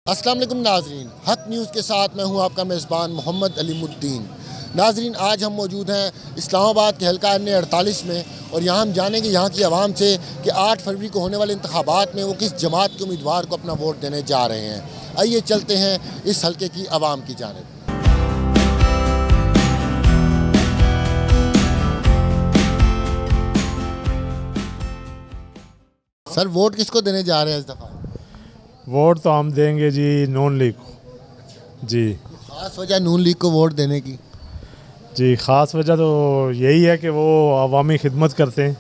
अस्सलाम वालेकुम नाजरीन, हक न्यूज़ के साथ मैं हूं आपका मेज़बान मोहम्मद अलीमुद्दीन। नाजरीन, आज हम मौजूद हैं इस्लामाबाद के हल्का N 48 में और यहाँ हम जानेंगे यहाँ की आवाम से कि 8 फरवरी को होने वाले इंतखाबात में वो किस जमात के उम्मीदवार को अपना वोट देने जा रहे हैं। आइए चलते हैं इस हल्के की आवाम की जानिब। सर, वोट किसको देने जा रहे हैं इस दफ़ा? वोट तो हम देंगे जी नून लीग को जी। ख़ास वजह नून लीग को वोट देने की? जी, ख़ास वजह तो यही है कि वो अवामी खिदमत करते हैं।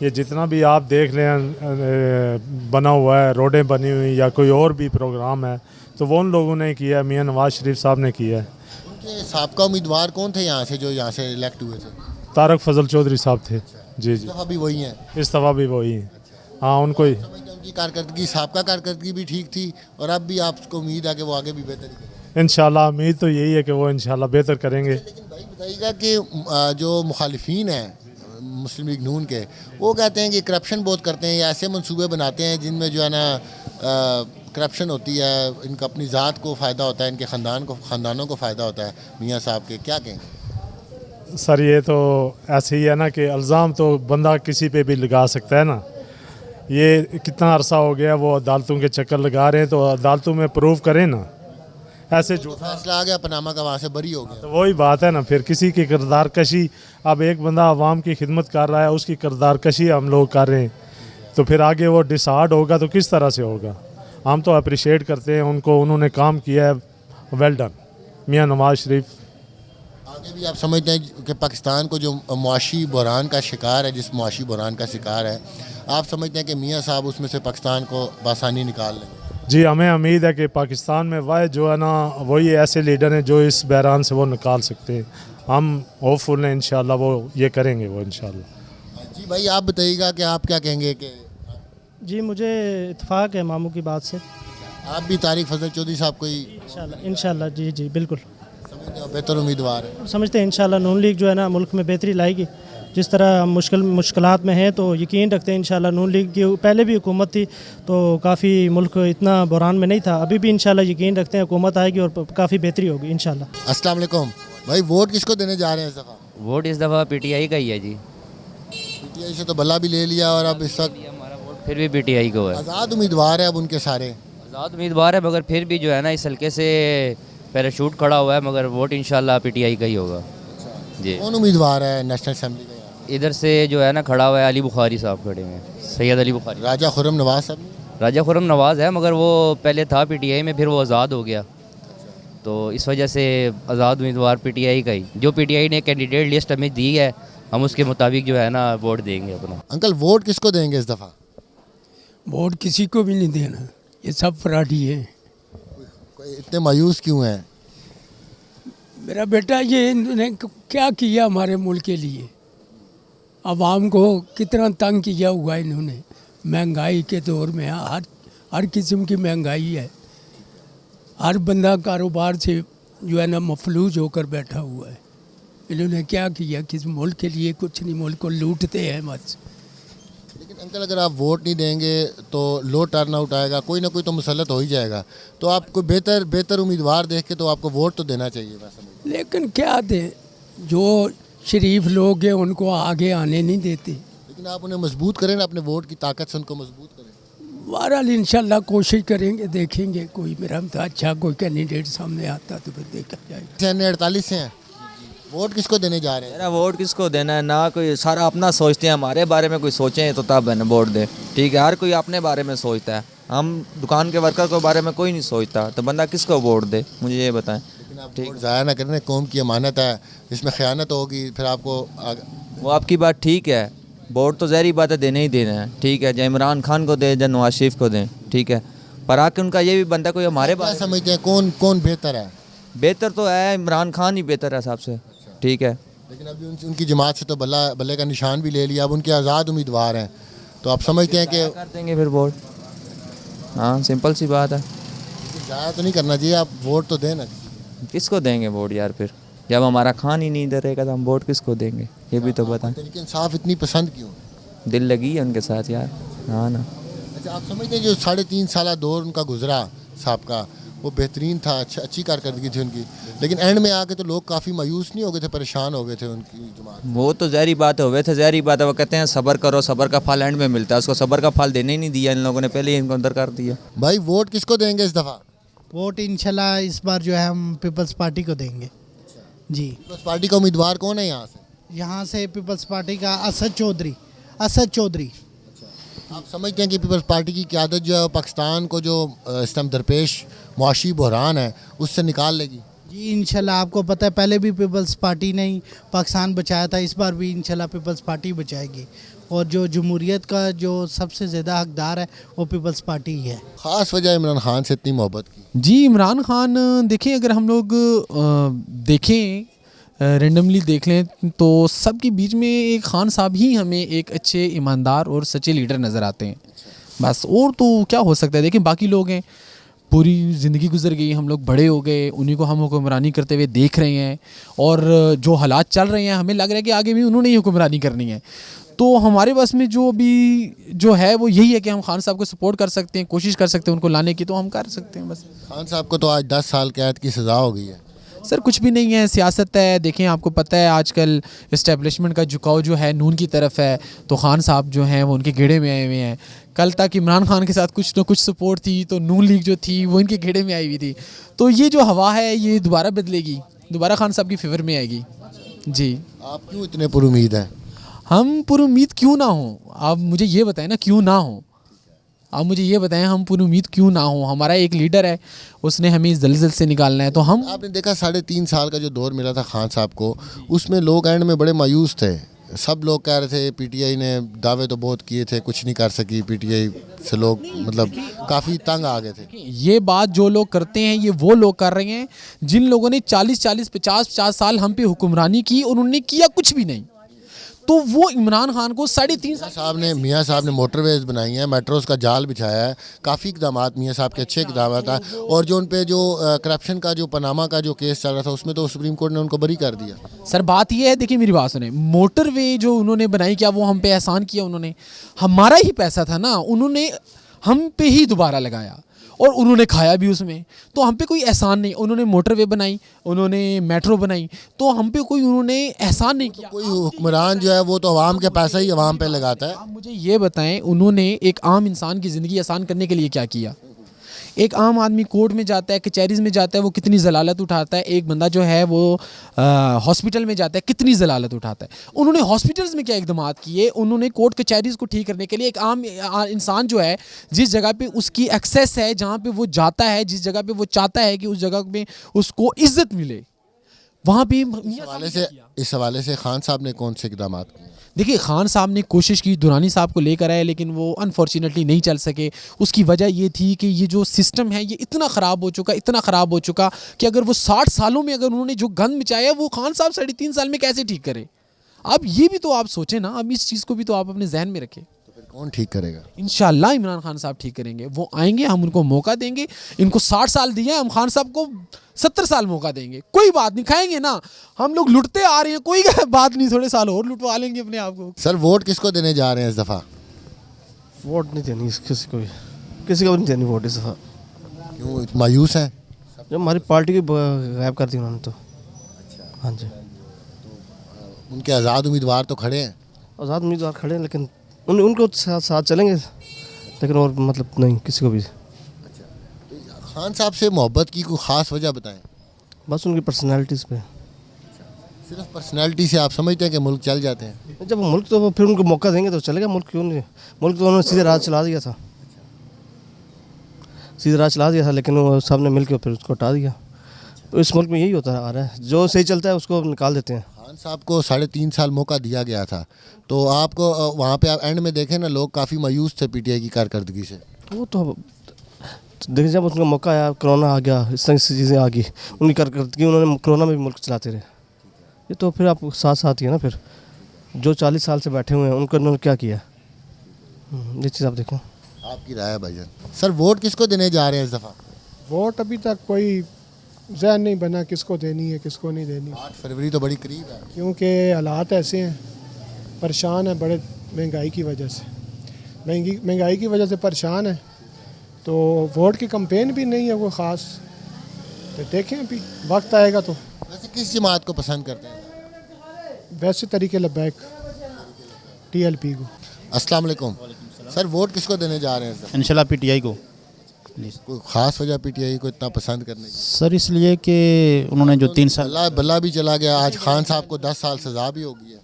ये जितना भी आप देख लें बना हुआ है, रोडें बनी हुई या कोई और भी प्रोग्राम है, तो वो उन लोगों ने किया है, मियां नवाज शरीफ साहब ने किया है। उनके साबका उम्मीदवार कौन थे यहाँ से जो यहाँ से इलेक्ट हुए थे? तारक फजल चौधरी साहब थे जी जी। इस दफ़ा भी वही हैं? इस दफ़ा भी वही हैं। हाँ, उनको ही उनकी कारकर्दगी, साबका कारकर्दगी भी ठीक थी और अब भी आपको उम्मीद है कि वो आगे भी बेहतर करेंगे? इंशाल्लाह उम्मीद तो यही है कि वो इंशाल्लाह बेहतर करेंगे। लेकिन भाई बताइएगा कि जो मुखालिफिन हैं मुस्लिम लीग नून के, वो कहते हैं कि करप्शन बहुत करते हैं या ऐसे मंसूबे बनाते हैं जिनमें जो है ना करप्शन होती है, इनका अपनी ज़ात को फ़ायदा होता है, इनके ख़ानदानों को फ़ायदा होता है। मियाँ साहब के क्या कहेंगे? सर, ये तो ऐसे ही है ना कि इल्ज़ाम तो बंदा किसी पे भी लगा सकता है ना। ये कितना अरसा हो गया वो अदालतों के चक्कर लगा रहे हैं, तो अदालतों में प्रूव करें ना। ऐसे जो फैसला आ गया पनामा का, वहाँ से बरी हो गया, तो वही बात है ना। फिर किसी की किरदार कशी, अब एक बंदा आवाम की खिदमत कर रहा है, उसकी किरदार कशी हम लोग कर रहे हैं, तो फिर आगे वो डिसाइड होगा तो किस तरह से होगा। हम तो अप्रिशिएट करते हैं उनको, उन्होंने काम किया है, वेल डन मियां नवाज शरीफ। आगे भी आप समझते हैं कि पाकिस्तान को जो मुआशी बहरान का शिकार है, जिस मुआशी बहरान का शिकार है, आप समझते हैं कि मियाँ साहब उसमें से पाकिस्तान को बासानी निकाल लेंगे? जी, हमें उम्मीद है कि पाकिस्तान में वह जो है ना, वही ऐसे लीडर हैं जो इस बहरान से वो निकाल सकते हैं। हम होपफुल हैं, इंशाल्लाह वो ये करेंगे वो इंशाल्लाह। जी भाई, आप बताइएगा कि आप क्या कहेंगे कि जी, मुझे इत्तेफाक है मामू की बात से। आप भी तारिक फजल चौधरी साहब को ही इंशाल्लाह जी जी बिल्कुल समझते हो बेहतर उम्मीदवार है? समझते हैं इंशाल्लाह नून लीग जो है ना मुल्क में बेहतरी लाएगी। जिस तरह हम मुश्किलात में हैं तो यकीन रखते हैं इंशाल्लाह नून लीग की पहले भी हुकूमत थी तो काफ़ी मुल्क इतना बहरान में नहीं था, अभी भी इंशाल्लाह यकीन रखते हैं हुकूमत आएगी और काफ़ी बेहतरी होगी इंशाल्लाह। अस्सलाम वालेकुम भाई, वोट किसको देने जा रहे हैं इस दफ़ा? वोट इस दफ़ा पीटीआई का ही है जी। पीटीआई से तो बल्ला भी ले लिया और अब इस वक्त हमारा वोट फिर भी पीटीआई को है। आज़ाद उम्मीदवार है अब उनके सारे। आज़ाद उम्मीदवार है मगर फिर भी जो है ना इस हल्के से पैराशूट खड़ा हुआ है, मगर वोट इंशाल्लाह पीटीआई का ही होगा जी। कौन उम्मीदवार है नेशनल असम्बली का? इधर से जो है ना खड़ा हुआ है अली बुखारी साहब खड़े हुए हैं, सैयद अली बुखारी। राजा खुर्रम नवाज साहब? राजा खुर्रम नवाज़ है मगर वो पहले था पीटीआई में, फिर वो आज़ाद हो गया, तो इस वजह से आज़ाद उम्मीदवार पीटीआई का ही। जो पीटीआई ने कैंडिडेट लिस्ट हमें दी है, हम उसके मुताबिक जो है ना वोट देंगे अपना। अंकल, वोट किसको देंगे इस दफ़ा? वोट किसी को भी नहीं देना, ये सब फराडी है। इतने मायूस क्यों हैं? मेरा बेटा, ये इन्होंने क्या किया हमारे मुल्क के लिए? आवाम को कितना तंग किया हुआ इन्होंने। महंगाई के दौर में हर किस्म की महंगाई है, हर बंदा कारोबार से जो है ना मफलूज होकर बैठा हुआ है। इन्होंने क्या किया? किस मुल्क के लिए कुछ नहीं, मुल्क को लूटते हैं बस। लेकिन अंकल, अगर आप वोट नहीं देंगे तो लो टर्न आउट आएगा, कोई ना कोई तो मुसल्लत हो ही जाएगा, तो आपको बेहतर उम्मीदवार देख के तो आपको वोट तो देना चाहिए। मैं समझ, लेकिन क्या दें, जो शरीफ लोग हैं उनको आगे आने नहीं देते। लेकिन आप उन्हें मजबूत करें ना, अपने वोट की ताकत से उनको मजबूत करें। बहरहाल इंशाल्लाह कोशिश करेंगे, देखेंगे कोई मेरा अच्छा कोई कैंडिडेट सामने आता तो फिर देखा जाएगा। N 48 से हैं, वोट किसको देने जा रहे हैं? मेरा वोट किसको देना है ना, कोई सारा अपना सोचते हैं, हमारे बारे में कोई सोचें तो तब है ना वोट दे। ठीक है, हर कोई अपने बारे में सोचता है, हम दुकान के वर्कर के बारे में कोई नहीं सोचता, तो बंदा किसको वोट दे, मुझे ये बताएं। लेकिन आप वोट ज़ाया ना करें, कौम की अमानत है, इसमें ख़यानत होगी फिर आपको वो आपकी बात ठीक है, वोट तो ज़हरी बात है देने ही देना है। ठीक है, चाहे इमरान खान को दें, चाहे नवाज शरीफ को दें, ठीक है, पर आके उनका ये भी बनता कोई हमारे क्या बारे में समझते हैं कौन बेहतर है? बेहतर तो है इमरान खान ही बेहतर है सबसे। ठीक है, लेकिन अभी उनकी जमात से तो बल्ले का निशान भी ले लिया, अब उनके आज़ाद उम्मीदवार हैं, तो आप समझते हैं कि कर देंगे फिर वोट। हाँ, सिंपल सी बात है। ज़ाया तो नहीं करना चाहिए, आप वोट तो देना। किसको देंगे वोट यार? फिर जब हमारा खान ही नहीं इधर रहेगा तो हम वोट किसको देंगे, ये भी तो बताएं। तहरीक इंसाफ इतनी पसंद क्यों? दिल लगी है उनके साथ यार। हाँ ना। अच्छा, आप समझते हैं जो 3.5 साल दौर उनका गुजरा, साहब का, वो बेहतरीन था, अच्छी कारकर्दगी थी उनकी, लेकिन एंड में आके तो लोग काफ़ी मायूस नहीं हो गए थे, परेशान हो गए थे उनकी जमात। वो तो ज़हरी बात हो गए थे, ज़हरी बात है। वो कहते हैं सब्र करो, सब्र का फल एंड में मिलता है। उसको सब्र का फल देने ही नहीं दिया इन लोगों ने, पहले ही इनको अंदर कर दिया। भाई वोट किसको देंगे इस दफ़ा? वोट इंशाल्लाह इस बार जो है हम पीपल्स पार्टी को देंगे जी। पीपल्स पार्टी का उम्मीदवार कौन है यहाँ से? यहाँ से पीपल्स पार्टी का असद चौधरी। आप समझते हैं कि पीपल्स पार्टी की क़यादत जो है वो पाकिस्तान को जो इस टाइम दरपेश मुआशी बहरान है उससे निकाल लेगी? जी इंशाल्लाह, आपको पता है पहले भी पीपल्स पार्टी ने ही पाकिस्तान बचाया था, इस बार भी इंशाल्लाह पीपल्स पार्टी बचाएगी। और जो जमहूरियत का जो सबसे ज़्यादा हकदार है वो पीपल्स पार्टी ही है। ख़ास वजह इमरान खान से इतनी मोहब्बत की? जी इमरान खान देखें, अगर हम लोग देखें रेंडमली देख लें तो सबके बीच में एक खान साहब ही हमें एक अच्छे ईमानदार और सच्चे लीडर नज़र आते हैं बस। और तो क्या हो सकता है, देखें बाकी लोग हैं, पूरी ज़िंदगी गुजर गई, हम लोग बड़े हो गए, उन्हीं को हम हुक्मरानी करते हुए देख रहे हैं। और जो हालात चल रहे हैं हमें लग रहा है कि आगे भी उन्होंने ही हुक्मरानी करनी है। तो हमारे बस में जो अभी जो है वो यही है कि हम खान साहब को सपोर्ट कर सकते हैं, कोशिश कर सकते हैं उनको लाने की, तो हम कर सकते हैं बस। खान साहब को तो आज 10 साल कैद की सज़ा हो गई है। सर कुछ भी नहीं है, सियासत है। देखें आपको पता है आजकल इस्टेब्लिशमेंट का झुकाव जो है नून की तरफ है, तो खान साहब जो हैं वो उनके घेड़े में आए हुए हैं। कल तक इमरान खान के साथ कुछ ना कुछ सपोर्ट थी, तो नून लीग जो थी वो इनके घेड़े में आई हुई थी। तो ये जो हवा है ये दोबारा बदलेगी, दोबारा खान साहब की फेवर में आएगी जी। आप क्यों इतने पुरुमीद हैं? हम पुरुमीद क्यों ना हों, आप मुझे ये बताएं ना, क्यों ना हों? आप मुझे ये बताएं हम पुरुमीद क्यों ना हो? हमारा एक लीडर है, उसने हमें इस दलदल से निकालना है, तो हम। आपने देखा 3.5 साल का जो दौर मिला था खान साहब को, उसमें लोग एंड में बड़े मायूस थे। सब लोग कह रहे थे पीटीआई ने दावे तो बहुत किए थे, कुछ नहीं कर सकी पीटीआई से, लोग मतलब काफ़ी तंग आ गए थे। ये बात जो लोग करते हैं ये वो लोग कर रहे हैं जिन लोगों ने 40-40, 50-50 साल हम पे हुक्मरानी की और उन्होंने किया कुछ भी नहीं। तो वो इमरान खान को 3.5 साल मियाँ साहब ने मोटरवेज बनाई हैं, मेट्रोज़ का जाल बिछाया है, काफ़ी इकदाम मियाँ साहब के अच्छे इकदाम था। और जो उन पे जो करप्शन का जो पनामा का जो केस चल रहा था उसमें तो सुप्रीम कोर्ट ने उनको बरी कर दिया। सर बात ये है, देखिए मेरी बात सुने, मोटरवे जो उन्होंने बनाई, क्या वो हम पे एहसान किया? उन्होंने, हमारा ही पैसा था ना, उन्होंने हम पे ही दोबारा लगाया और उन्होंने खाया भी उसमें, तो हम पे कोई एहसान नहीं। उन्होंने मोटरवे बनाई, उन्होंने मेट्रो बनाई, तो हम पे कोई उन्होंने एहसान नहीं किया। कोई हुक्मरान जो है वो तो अवाम के पैसा ही अवाम पे लगाता है। आप मुझे ये बताएं, उन्होंने एक आम इंसान की ज़िंदगी आसान करने के लिए क्या किया? एक आम आदमी कोर्ट में जाता है, कचहरीज में जाता है, वो कितनी जलालत उठाता है। एक बंदा जो है वो हॉस्पिटल में जाता है, कितनी जलालत उठाता है। उन्होंने हॉस्पिटल्स में क्या इकदाम किए? उन्होंने कोर्ट कचहरीज को ठीक करने के लिए एक आम इंसान जो है, जिस जगह पे उसकी एक्सेस है, जहाँ पे वो जाता है, जिस जगह पे वो चाहता है कि उस जगह में उसको इज्जत मिले, वहाँ पे इस हवाले से खान साहब ने कौन से इकदाम किए? देखिए खान साहब ने कोशिश की, दुरानी साहब को लेकर आए, लेकिन वो अनफॉर्चुनेटली नहीं चल सके। उसकी वजह ये थी कि ये जो सिस्टम है ये इतना ख़राब हो चुका, इतना ख़राब हो चुका कि अगर वो 60 सालों में अगर उन्होंने जो गंद मचाया वो खान साहब 3.5 साल में कैसे ठीक करे? अब ये भी तो आप सोचें ना, अब इस चीज़ को भी तो आप अपने जहन में रखें। तो फिर कौन ठीक करेगा? इंशाल्लाह इमरान खान साहब ठीक करेंगे। वो आएंगे, हम उनको मौका देंगे। इनको 60 साल दिए, हम खान साहब को 70 साल मौका देंगे। कोई बात नहीं, खाएंगे ना, हम लोग लुटते आ रहे हैं, कोई बात नहीं, थोड़े साल और लुटवा लेंगे अपने आप को। सर वोट किसको देने जा रहे हैं इस दफ़ा? वोट नहीं देनी किसी को भी, किसी को भी नहीं देनी वोट इस दफ़ा। क्यों मायूस हैं? जब हमारी पार्टी की गायब कर दी उन्होंने तो। हाँ जी, उनके आज़ाद उम्मीदवार तो खड़े हैं। आज़ाद उम्मीदवार खड़े हैं, लेकिन उनको साथ चलेंगे, लेकिन और मतलब नहीं किसी को भी। खान साहब से मोहब्बत की कोई ख़ास वजह बताएं। बस उनकी पर्सनैलिटीज़ पे। सिर्फ पर्सनैलिटी से आप समझते हैं कि मुल्क चल जाते हैं? जब मुल्क तो फिर उनको मौका देंगे तो चलेगा मुल्क, क्यों नहीं? मुल्क तो उन्होंने सीधे राज चला दिया था, सीधे राज चला दिया था, लेकिन वो सब ने मिल के फिर उसको हटा दिया। तो इस मुल्क में यही होता आ रहा है, जो सही चलता है उसको निकाल देते हैं। खान साहब को 3.5 साल मौका दिया गया था, तो आपको वहाँ पे आप एंड में देखें ना, लोग काफ़ी मायूस थे पीटीआई की कारकर्दगी से। वो तो देखिए जब उनका मौका आया, कोरोना आ गया, इस तरह की चीज़ें आ गई, उनकी कारकर्दगी, उन्होंने कोरोना में भी मुल्क चलाते रहे। ये तो फिर आप साथ साथ ही है ना, फिर जो 40 साल से बैठे हुए हैं उनको उन्होंने क्या किया, ये चीज़ आप देखो। आपकी राय है भाईजान। सर वोट किसको देने जा रहे हैं इस दफ़ा? वोट अभी तक कोई जहन नहीं बना किसको देनी है किसको नहीं देनी, 8 फरवरी तो बड़ी करीब है। क्योंकि हालात ऐसे हैं, परेशान है बड़े महंगाई की वजह से, महंगाई की वजह से परेशान है। तो वोट की कंपेन भी नहीं है वो ख़ास, तो देखें अभी वक्त आएगा तो। वैसे किस जमात को पसंद करते हैं? वैसे तरीके लब्बैक TLP को। अस्सलाम वालेकुम सर, वोट किसको देने जा रहे हैं सर? इंशाल्लाह PTI को। कोई ख़ास वजह PTI को इतना पसंद करने की? सर इसलिए कि उन्होंने जो 3 साल बल्ला भी चला गया, आज खान साहब को 10 साल सज़ा भी हो गई है।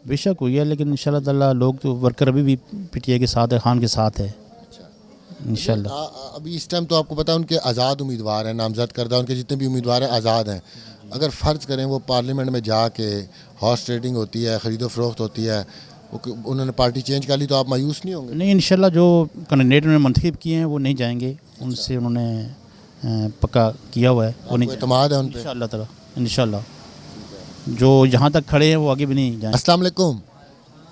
बेशक हुई है, लेकिन इंशाल्लाह ताला लोग तो वर्कर अभी भी PTI के साथ है, खान के साथ है इंशाल्लाह। अभी इस टाइम तो आपको पता है उनके आज़ाद उम्मीदवार हैं, नामजद करदा उनके जितने भी उम्मीदवार हैं आज़ाद हैं। अगर फ़र्ज़ करें वो पार्लियामेंट में जाके हॉर्स ट्रेडिंग होती है, ख़रीदो फरोख्त होती है, उन्होंने पार्टी चेंज कर ली, तो आप मायूस नहीं होंगे? नहीं, इंशाल्लाह जो कैंडिडेट उन्होंने मुंतखब किए हैं वो नहीं जाएंगे, उनसे उन्होंने पक्का किया हुआ है, वो नहीं एतमाद है उन पे इंशाल्लाह ताला। इंशाल्लाह जो यहाँ तक खड़े हैं वो आगे भी नहीं जाएंगे। अस्सलाम वालेकुम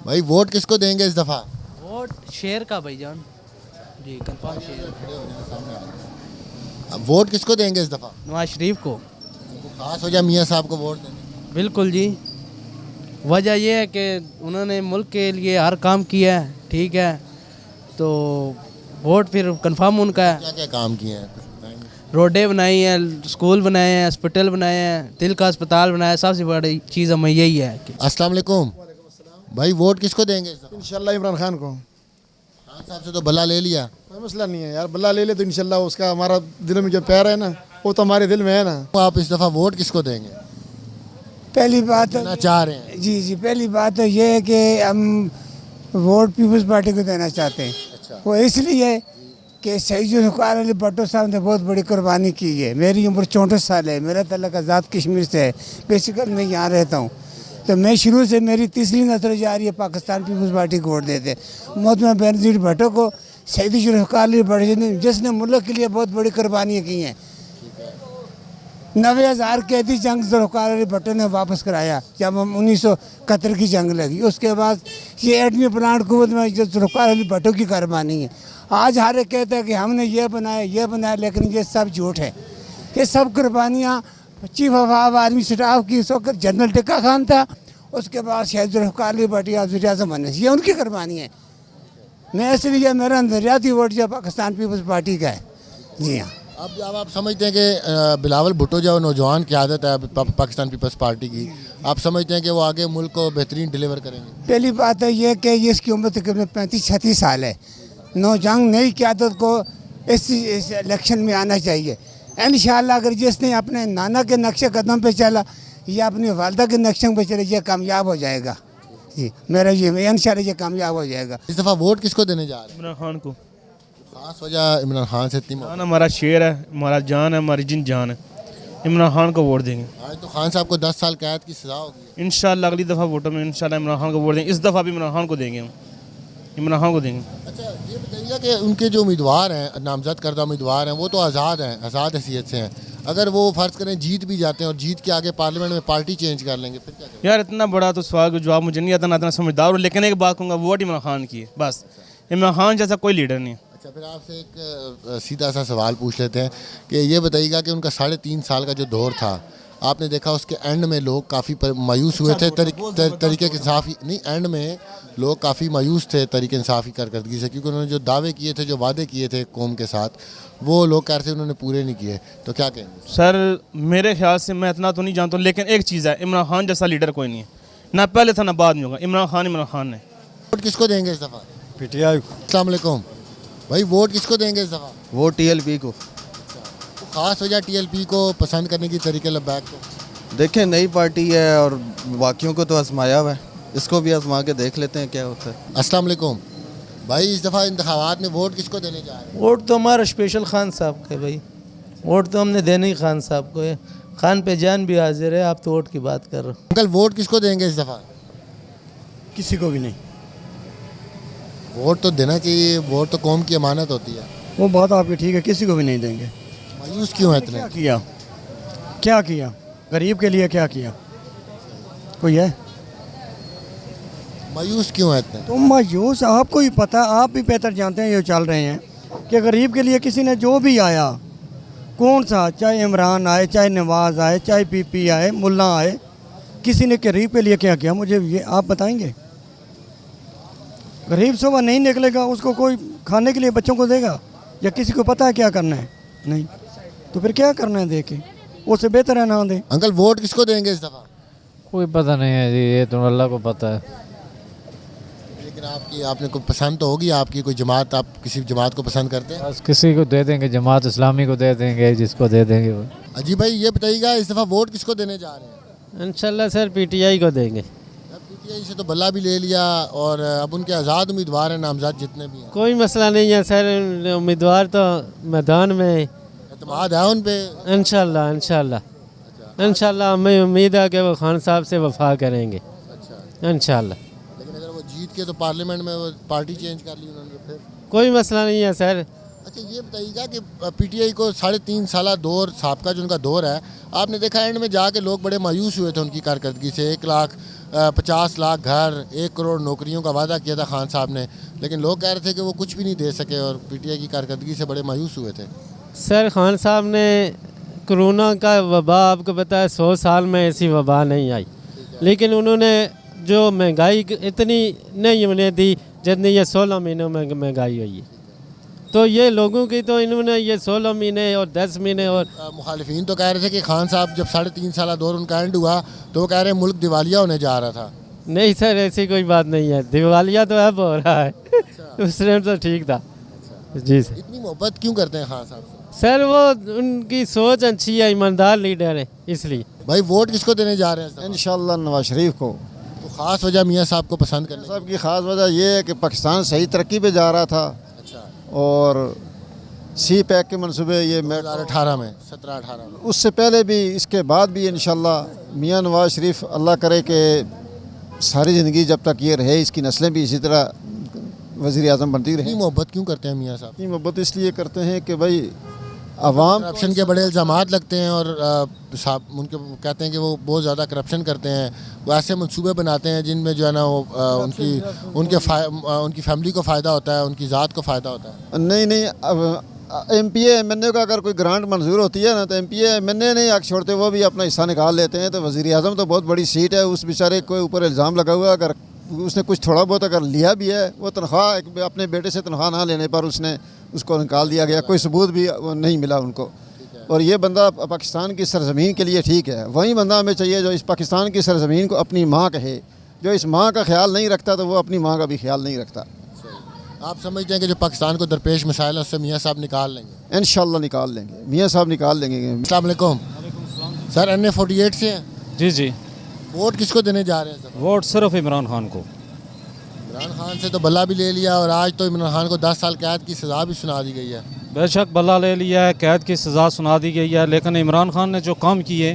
भाई, वोट किसको देंगे इस दफ़ा? वोट शेर का भाईजान जी, कंफर्म शेर। वोट किसको देंगे इस दफ़ा? नवाज शरीफ को। खास वजह मियाँ साहब को वोट देने? बिल्कुल जी, वजह यह है कि उन्होंने मुल्क के लिए हर काम किया है, ठीक है, तो वोट फिर कंफर्म उनका है। क्या क्या काम किए हैं? रोडें बनाई हैं, स्कूल बनाए हैं, हॉस्पिटल बनाए हैं, दिल का अस्पताल बनाया है, सबसे बड़ी चीज़ हमें यही है कि। अस्सलाम वालेकुम भाई, वोट किसको देंगे इस दफ़ा? इंशाल्लाह इमरान खान को। खान साहब से तो बल्ला ले लिया। कोई मसला नहीं है यार, बल्ला ले ले तो इंशाल्लाह उसका हमारा दिलों में जो प्यार है ना वो तो हमारे दिल में है ना। आप इस दफ़ा वोट किसको देंगे? पहली बात देना चाह रहे हैं? जी, पहली बात तो ये है कि हम वोट पीपल्स पार्टी को देना चाहते हैं। अच्छा। वो इसलिए कि सईद ज़ुल्फ़िकार अली भुट्टो साहब ने बहुत बड़ी कुर्बानी की है। मेरी उम्र 64 साल है, मेरा तल्लुक़ आज़ाद कश्मीर से है, बेसिकल मैं यहाँ रहता हूँ, तो मैं शुरू से मेरी तीसरी नस्ल जा रही है पाकिस्तान पीपल्स पार्टी को वोट देते। मोहतरमा बेनज़ीर भुट्टो को सईद ज़ुल्फ़िकार अली भुट्टो जिसने मुल्क के लिए बहुत बड़ी कुर्बानियाँ की हैं। 90,000 कैदी जंग ज़ुल्फ़िकार अली भुट्टो ने वापस कराया जब हम 1971 की जंग लगी। उसके बाद ये एटमी प्लांट कुवैत में जो ज़ुल्फ़िकार अली भुट्टो की कुर्बानी है। आज हर एक कहता है कि हमने ये बनाया, लेकिन ये सब झूठ है। ये सब कुर्बानियाँ चीफ ऑफ आर्मी स्टाफ की, उस वक्त जनरल टिक्का खान था, उसके बाद शहीद ज़ुल्फ़िकार अली भुट्टो वज़ीर आज़म बने, ये उनकी कुर्बानी है। मैं इसलिए मेरा नज़रियाती वोट जो पाकिस्तान पीपल्स पार्टी का है। जी हाँ। अब आप समझते हैं कि बिलावल भुट्टो जो नौजवान क़यादत है पाकिस्तान पीपल्स पार्टी की, आप समझते हैं कि वो आगे मुल्क को बेहतरीन डिलीवर करेंगे? पहली बात है ये कि इसकी उम्र तकरीबन 35-36 साल है। नौजवान नई क़यादत को इस इलेक्शन में आना चाहिए इंशाअल्लाह। अगर जिसने अपने नाना के नक्शे कदम पे चला या अपनी वालदा के नक्शे पे चले, ये कामयाब हो जाएगा। जी, मेरा ये इंशाअल्लाह ये कामयाब हो जाएगा। इस दफ़ा वोट किसको देने जा रहे हैं? इमरान खान को। खास वजह इमरान खान से इतनी खान हमारा शेर है, हमारा जान है, हमारी जिन जान है। इमरान खान को वोट देंगे। आज तो खान साहब को 10 साल कैद की सज़ा होगी। इंशाल्लाह अगली दफ़ा वोटों में इंशाल्लाह इमरान खान को वोट देंगे। इस दफ़ा भी इमरान खान को देंगे हम, इमरान खान को देंगे। अच्छा, ये बताइएगा कि उनके जो उम्मीदवार हैं, नामजद करदा उम्मीदवार हैं, वो तो आज़ाद हैं, आज़ाद हैसियत से हैं। अगर वो फ़र्ज़ करें जीत भी जाते हैं और जीत के आगे पार्लियामेंट में पार्टी चेंज कर लेंगे, फिर क्या करेंगे? यार इतना बड़ा तो सवाल का जवाब मुझे नहीं आता, ना इतना समझदार हूँ, लेकिन एक बात कहूँगा, वोट इमरान खान की है बस। इमरान खान जैसा कोई लीडर नहीं है। अच्छा, फिर आपसे एक सीधा सा सवाल पूछ लेते हैं कि ये बताइएगा कि उनका 3.5 साल का जो दौर था, आपने देखा उसके एंड में लोग काफ़ी मायूस हुए थे तरीके इंसाफ़ी नहीं, एंड में लोग काफ़ी मायूस थे तरीके इंसाफ़ी कारकर्दगी से, क्योंकि उन्होंने जो दावे किए थे, जो वादे किए थे कौम के साथ, वो लोग कह रहे थे उन्होंने पूरे नहीं किए। तो क्या कहेंगे? सर मेरे ख्याल से मैं इतना तो नहीं जानता हूँ, लेकिन एक चीज़ है, इमरान खान जैसा लीडर कोई नहीं है, ना पहले था ना बाद में होगा। इमरान खान है। वोट किसको देंगे इस दफ़ा? PTI। अस्सलाम वालेकुम भाई, वोट किसको देंगे इस दफ़ा? वोट TLP को। तो ख़ास वजह TLP को पसंद करने की तरीके लब्बैक को? देखें नई पार्टी है और बाकियों को तो आजमाया हुआ है, इसको भी आजमा के देख लेते हैं क्या होता है। अस्सलाम वालेकुम भाई, इस दफ़ा इंतखाबात में वोट किसको देने जा रहे हैं? वोट तो हमारा स्पेशल खान साहब का है भाई, वोट तो हमने देना ही खान साहब को है। खान पे जान भी हाजिर है, आप तो वोट की बात कर रहे हो। अंकल, वोट किसको देंगे इस दफ़ा? किसी को भी नहीं। वोट तो देना चाहिए, वोट तो कौम की अमानत होती है। वो बात आपकी ठीक है, किसी को भी नहीं देंगे। मायूस क्यों है इतने? क्या किया गरीब के लिए, क्या किया? कोई है? मायूस क्यों है इतने? तो मायूस आपको ही पता, आप भी बेहतर जानते हैं ये चल रहे हैं कि गरीब के लिए किसी ने जो भी आया, कौन सा, चाहे इमरान आए, चाहे नवाज आए, चाहे PP आए, मुल्ला आए, किसी ने गरीब के लिए क्या किया? मुझे ये आप बताएंगे? गरीब सुबह नहीं निकलेगा, उसको कोई खाने के लिए बच्चों को देगा या किसी को पता है क्या करना है? नहीं, तो फिर क्या करना है? देखे उससे बेहतर है ना दें। अंकल वोट किसको देंगे इस दफ़ा? कोई पता नहीं है जी, ये तो अल्लाह को पता है। लेकिन आपने कोई पसंद तो होगी आपकी, कोई जमात, आप किसी जमात को पसंद करते हैं? बस किसी को दे देंगे, जमात इस्लामी को दे देंगे, जिसको दे देंगे वो। अजी भाई ये बताइएगा इस दफ़ा वोट किसको देने जा रहे हैं? इंशाल्लाह सर पीटीआई को देंगे। पीटीआई से तो बल्ला भी ले लिया और अब उनके आज़ाद उम्मीदवार हैं, नामज़द जितने भी हैं। कोई मसला नहीं है सर, उम्मीदवार तो मैदान में, एतमाद है उन पे? इंशाल्लाह इंशाल्लाह हमें उम्मीद है कि वो खान साहब से वफा करेंगे। अच्छा, इंशाल्लाह। लेकिन अगर वो जीत के तो पार्लियामेंट में वो पार्टी चेंज कर ली उन्होंने फिर? कोई मसला नहीं है सर। अच्छा ये बताइएगा कि पीटीआई को 3.5 साल दौर साहब का जो उनका दौर है, आपने देखा एंड में जाके लोग बड़े मायूस हुए थे उनकी कारकर्दगी से। 1,50,00,000 घर, 1 करोड़ नौकरियों का वादा किया था खान साहब ने, लेकिन लोग कह रहे थे कि वो कुछ भी नहीं दे सके और पीटीआई की कारकर्दगी से बड़े मायूस हुए थे। सर खान साहब ने कोरोना का वबा, आपको पता है 100 साल में ऐसी वबा नहीं आई, लेकिन उन्होंने जो महंगाई इतनी नहीं होने दी जितनी ये 16 महीनों में महंगाई हुई है। तो ये लोगों की तो इन्होंने ये 16 महीने और 10 महीने और मुखालिफिन तो कह रहे थे कि खान साहब जब 3.5 साल दौर उनका एंड हुआ तो वो कह रहे मुल्क दिवालिया होने जा रहा था। नहीं सर, ऐसी कोई बात नहीं है, दिवालिया तो अब हो रहा है। उस टाइम तो ठीक था। जी सर। इतनी मोहब्बत क्यों करते हैं खान साहब से? सर वो उनकी सोच अच्छी है, ईमानदार लीडर है, इसलिए। भाई वोट किसको देने जा रहे हैं? इंशाल्लाह नवाज शरीफ को। तो ख़ास वजह मियाँ साहब को पसंद करने साहब की ख़ास वजह ये है कि पाकिस्तान सही तरक्की पे जा रहा था। अच्छा। और सी पैक के मनसूबे ये 2018 में 17-18 में, उससे पहले भी, इसके बाद भी इंशाल्लाह मियाँ नवाज शरीफ अल्लाह करे कि सारी ज़िंदगी जब तक ये रहे, इसकी नस्लें भी इसी तरह वज़ीर आज़म बनती रही। मोहब्बत क्यों करते हैं मियाँ साहब? इतनी मोहब्बत इसलिए करते हैं कि भाई अवाम करप्शन के बड़े इल्ज़ामात लगते हैं और साहब उनके कहते हैं कि वो बहुत ज़्यादा करप्शन करते हैं। वो ऐसे मंसूबे बनाते हैं जिनमें जो है ना वो उनकी फैमिली को फ़ायदा होता है, उनकी ज़ात को फ़ायदा होता है। नहीं, अब MPA MNA का अगर कोई ग्रांट मंजूर होती है ना तो MPA MNA नहीं आग छोड़ते, वो भी अपना हिस्सा निकाल लेते हैं। तो वज़ीर आज़म तो बहुत बड़ी सीट है, उस बेचारे के ऊपर इल्ज़ाम लगा हुआ है, अगर उसने कुछ थोड़ा बहुत अगर लिया भी है, वो तनख्वाह अपने बेटे से तनख्वाह ना लेने पर उसने उसको निकाल दिया गया, कोई सबूत भी नहीं मिला उनको। और ये बंदा पाकिस्तान की सरजमीन के लिए ठीक है, वही बंदा हमें चाहिए जो इस पाकिस्तान की सरजमीन को अपनी माँ कहे। जो इस माँ का ख्याल नहीं रखता तो वो अपनी माँ का भी ख्याल नहीं रखता। आप समझते हैं कि जो पाकिस्तान को दरपेश मसाइल है उससे मियाँ साहब निकाल लेंगे? इंशाल्लाह निकाल लेंगे, मियाँ साहब निकाल लेंगे। अस्सलाम वालेकुम सर, NA 48 से हैं? जी। वोट किसको देने जा रहे हैं सर? वोट सिर्फ इमरान खान को। इमरान खान से तो बल्ला भी ले लिया और आज तो इमरान खान को 10 साल कैद की सज़ा भी सुना दी गई है। बेशक बल्ला ले लिया है, कैद की सज़ा सुना दी गई है, लेकिन इमरान खान ने जो काम किए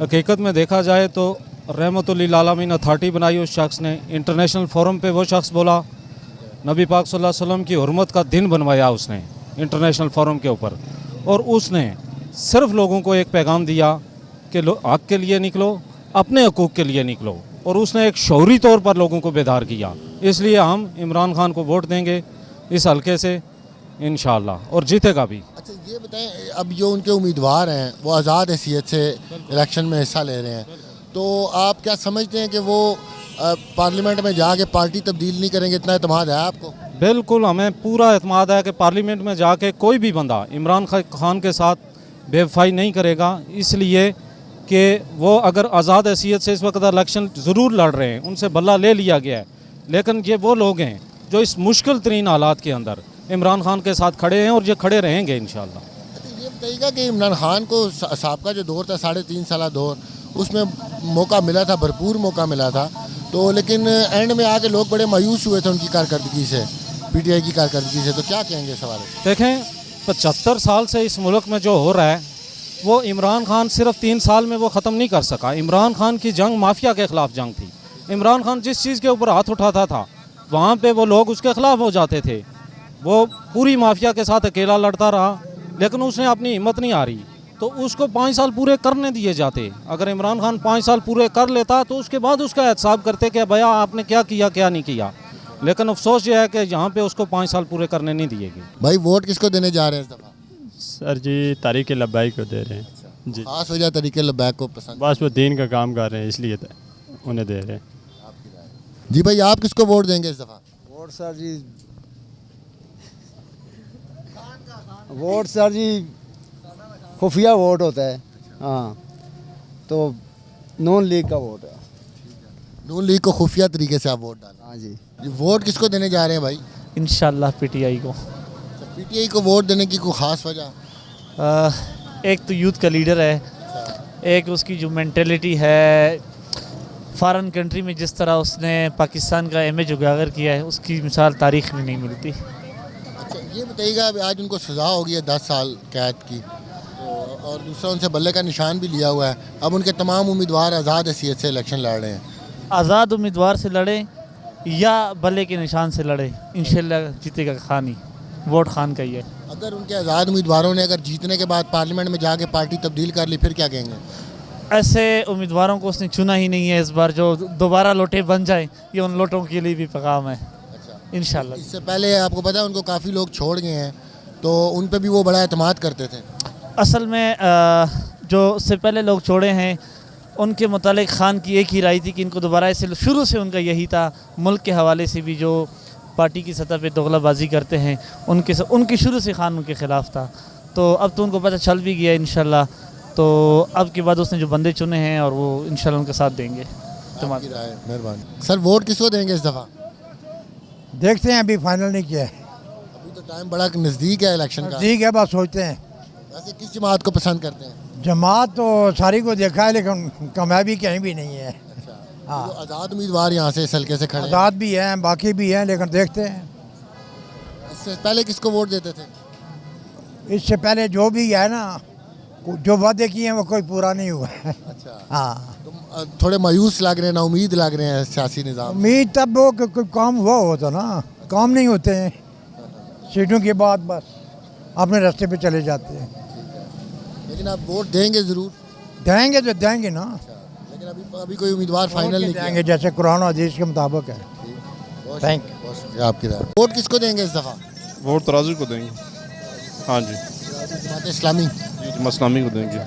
हकीकत में देखा जाए तो रहमतुल्लिल आलमीन अथॉरिटी बनाई उस शख्स ने। इंटरनेशनल फोरम पे वो शख्स बोला, नबी पाक सल्लल्लाहु अलैहि वसल्लम की हुर्मत का दिन बनवाया उसने इंटरनेशनल फोरम के ऊपर। और उसने सिर्फ लोगों को एक पैगाम दिया कि हक़ के लिए निकलो, अपने हकूक़ के लिए निकलो, और उसने एक शौरी तौर पर लोगों को बेदार किया। इसलिए हम इमरान खान को वोट देंगे इस हल्के से इंशाअल्लाह, और जीतेगा भी। अच्छा ये बताएं, अब जो उनके उम्मीदवार हैं वो आज़ाद हैसियत से इलेक्शन में हिस्सा ले रहे हैं, तो आप क्या समझते हैं कि वो पार्लियामेंट में जाके पार्टी तब्दील नहीं करेंगे? इतना एतमाद है आपको? बिल्कुल, हमें पूरा एतमाद है कि पार्लियामेंट में जाके कोई भी बंदा इमरान खान के साथ बेवफाई नहीं करेगा, इसलिए कि वो अगर आज़ाद हैसियत से इस वक्त इलेक्शन ज़रूर लड़ रहे हैं, उनसे बल्ला ले लिया गया है, लेकिन ये वो लोग हैं जो इस मुश्किल तरीन हालात के अंदर इमरान खान के साथ खड़े हैं और ये खड़े रहेंगे इंशाअल्लाह। अच्छा ये बताइएगा कि इमरान खान को साहब का जो दौर था 3.5 साल दौर, उसमें मौका मिला था, भरपूर मौका मिला था, तो लेकिन एंड में आके लोग बड़े मायूस हुए थे उनकी कारकर्दगी से, पीटीआई की कारकर्दगी से। तो क्या कहेंगे इस हवाले से? देखें, 75 साल से इस मुल्क में जो हो रहा है वो इमरान खान सिर्फ 3 साल में वो ख़त्म नहीं कर सका। इमरान खान की जंग माफिया के ख़िलाफ़ जंग थी। इमरान खान जिस चीज़ के ऊपर हाथ उठाता था वहाँ पे वो लोग उसके ख़िलाफ़ हो जाते थे। वो पूरी माफिया के साथ अकेला लड़ता रहा, लेकिन उसने अपनी हिम्मत नहीं हारी, तो उसको 5 साल पूरे करने दिए जाते। अगर इमरान खान 5 साल पूरे कर लेता तो उसके बाद उसका एहतसाब करते कि भैया आपने क्या किया क्या नहीं किया, लेकिन अफसोस ये है कि यहाँ पे उसको 5 साल पूरे करने नहीं दिए गए। भाई वोट किसको देने जा रहे हैं इस दफ़ा? सर जी तारीक़ लब्बैक को दे रहे हैं जी। खास वजह तरीक़े लब्बैक को पसंद? बस वो दीन का काम कर रहे हैं इसलिए उन्हें दे रहे हैं। जी भाई आप किसको वोट देंगे इस दफ़ा? वोट सर जी वोट सर जी खुफिया वोट होता है। हाँ, तो नून लीग का वोट है। नून लीग को खुफिया तरीके से आप वोट डालें? हाँ जी। ये वोट किसको देने जा रहे हैं भाई? इंशाल्लाह पीटीआई को। पीटीआई को वोट देने की कोई ख़ास वजह? एक तो यूथ का लीडर है, एक उसकी जो मेंटेलिटी है, फॉरेन कंट्री में जिस तरह उसने पाकिस्तान का इमेज उजागर किया है, उसकी मिसाल तारीख़ में नहीं मिलती। अच्छा, ये बताइएगा अभी आज उनको सज़ा हो गई है 10 साल कैद की, और दूसरा उनसे बल्ले का निशान भी लिया हुआ है। अब उनके तमाम उम्मीदवार आज़ाद हैसियत से इलेक्शन लड़ रहे हैं। आज़ाद उम्मीदवार से लड़े या बल्ले के निशान से लड़े, इंशाल्लाह जीतेगा खान ही, वोट खान का ही है। अगर उनके आज़ाद उम्मीदवारों ने अगर जीतने के बाद पार्लियामेंट में जाके पार्टी तब्दील कर ली, फिर क्या कहेंगे? ऐसे उम्मीदवारों को उसने चुना ही नहीं है इस बार, जो दोबारा लोटे बन जाए, ये उन लोटों के लिए भी पैगाम है। इंशाल्लाह। इससे पहले आपको पता है उनको काफ़ी लोग छोड़ गए हैं, तो उन पे भी वो बड़ा एतमाद करते थे। असल में जो उससे पहले लोग छोड़े हैं, उनके मुतालिक खान की एक ही राय थी कि इनको दोबारा ऐसे, शुरू से उनका यही था। मुल्क के हवाले से भी जो पार्टी की सतह पे दोगलाबाजी करते हैं, उनकी शुरू से खान उनके ख़िलाफ़ था। तो अब तो उनको पता चल भी गया इंशाल्लाह, तो अब के बाद उसने जो बंदे चुने हैं और वो इंशाल्लाह उनका साथ देंगे। आपकी राय, मेहरबानी। सर वोट किसको देंगे इस दफ़ा? देखते हैं, अभी फाइनल नहीं किया है। अभी तो टाइम बड़ा नज़दीक है इलेक्शन का। ठीक है, बस सोचते हैं। वैसे किस जमात को पसंद करते हैं? जमात तो सारी को देखा है, लेकिन कामयाबी कहीं भी नहीं है। हाँ, तो आज़ाद उम्मीदवार यहाँ से इस हल्के से खड़े हैं। आज़ाद भी हैं, बाकी भी हैं, लेकिन देखते हैं। इससे पहले किसको वोट देते थे? इससे पहले जो भी है ना, जो वादे किए हैं वो कोई पूरा नहीं हुआ है। अच्छा। हाँ, तो थोड़े मायूस लग रहे हैं, ना उम्मीद लग रहे हैं सियासी निज़ाम। उम्मीद तब वो कोई काम हुआ होता ना, काम नहीं होते हैं। सीटों के बाद बस अपने रास्ते पे चले जाते हैं। लेकिन आप वोट देंगे ज़रूर? देंगे तो देंगे ना। लेकिन अभी कोई उम्मीदवार फाइनल नहीं देंगे, जैसे कुरान और हदीस के मुताबिक है। Thank you. बहुत शुक्रिया आपकी राय। वोट किसको देंगे इस दफ़ा? वोट तराजू को देंगे। हाँ जी, जमात इस्लामी। जमात इस्लामी को देंगे।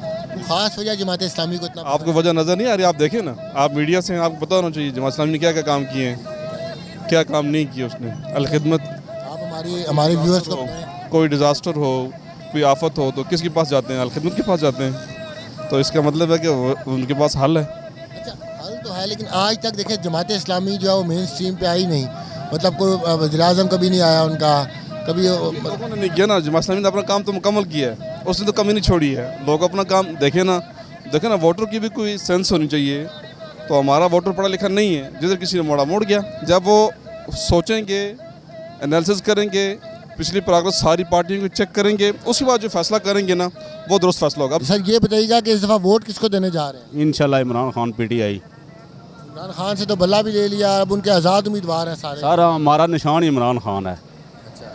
खास वजह जमात इस्लामी को इतना आपको वजह नज़र नहीं आ रही? आप देखें ना, आप मीडिया से, आपको पता होना चाहिए जमात इस्लामी ने क्या क्या काम किए हैं, क्या काम नहीं किए उसने। अलखिदमत। आप हमारे व्यूअर्स को कोई डिज़ास्टर हो, कोई आफत हो, तो किसके पास जाते हैं? अलखिदमत के पास जाते हैं। तो इसका मतलब है कि उनके पास हल है। अच्छा, हल तो है, लेकिन आज तक देखें जमात इस्लामी जो है वो मेन स्ट्रीम पे आई नहीं। मतलब कोई वज़ीर-ए-आज़म कभी नहीं आया उनका, कभी उन्होंने नहीं किया ना। जमात इस्लामी ने अपना काम तो मुकम्मल किया है, उसने तो कमी नहीं छोड़ी है। लोग अपना काम देखें ना, वोटर की भी कोई सेंस होनी चाहिए। तो हमारा वोटर पढ़ा लिखा नहीं है, जिधर किसी ने मोड़ गया। जब वो सोचेंगे, एनालिसिस करेंगे, पिछली प्रोग्रेस सारी पार्टियों को चेक करेंगे, उसके बाद जो फैसला करेंगे ना, वो दुरुस्त फैसला होगा। सर ये बताइएगा कि इस दफ़ा वोट किसको देने जा रहे हैं? इंशाल्लाह इमरान खान पीटीआई। इमरान खान से तो बल्ला भी ले लिया, अब उनके आज़ाद उम्मीदवार हैं सारे। सारा हमारा निशान इमरान खान है।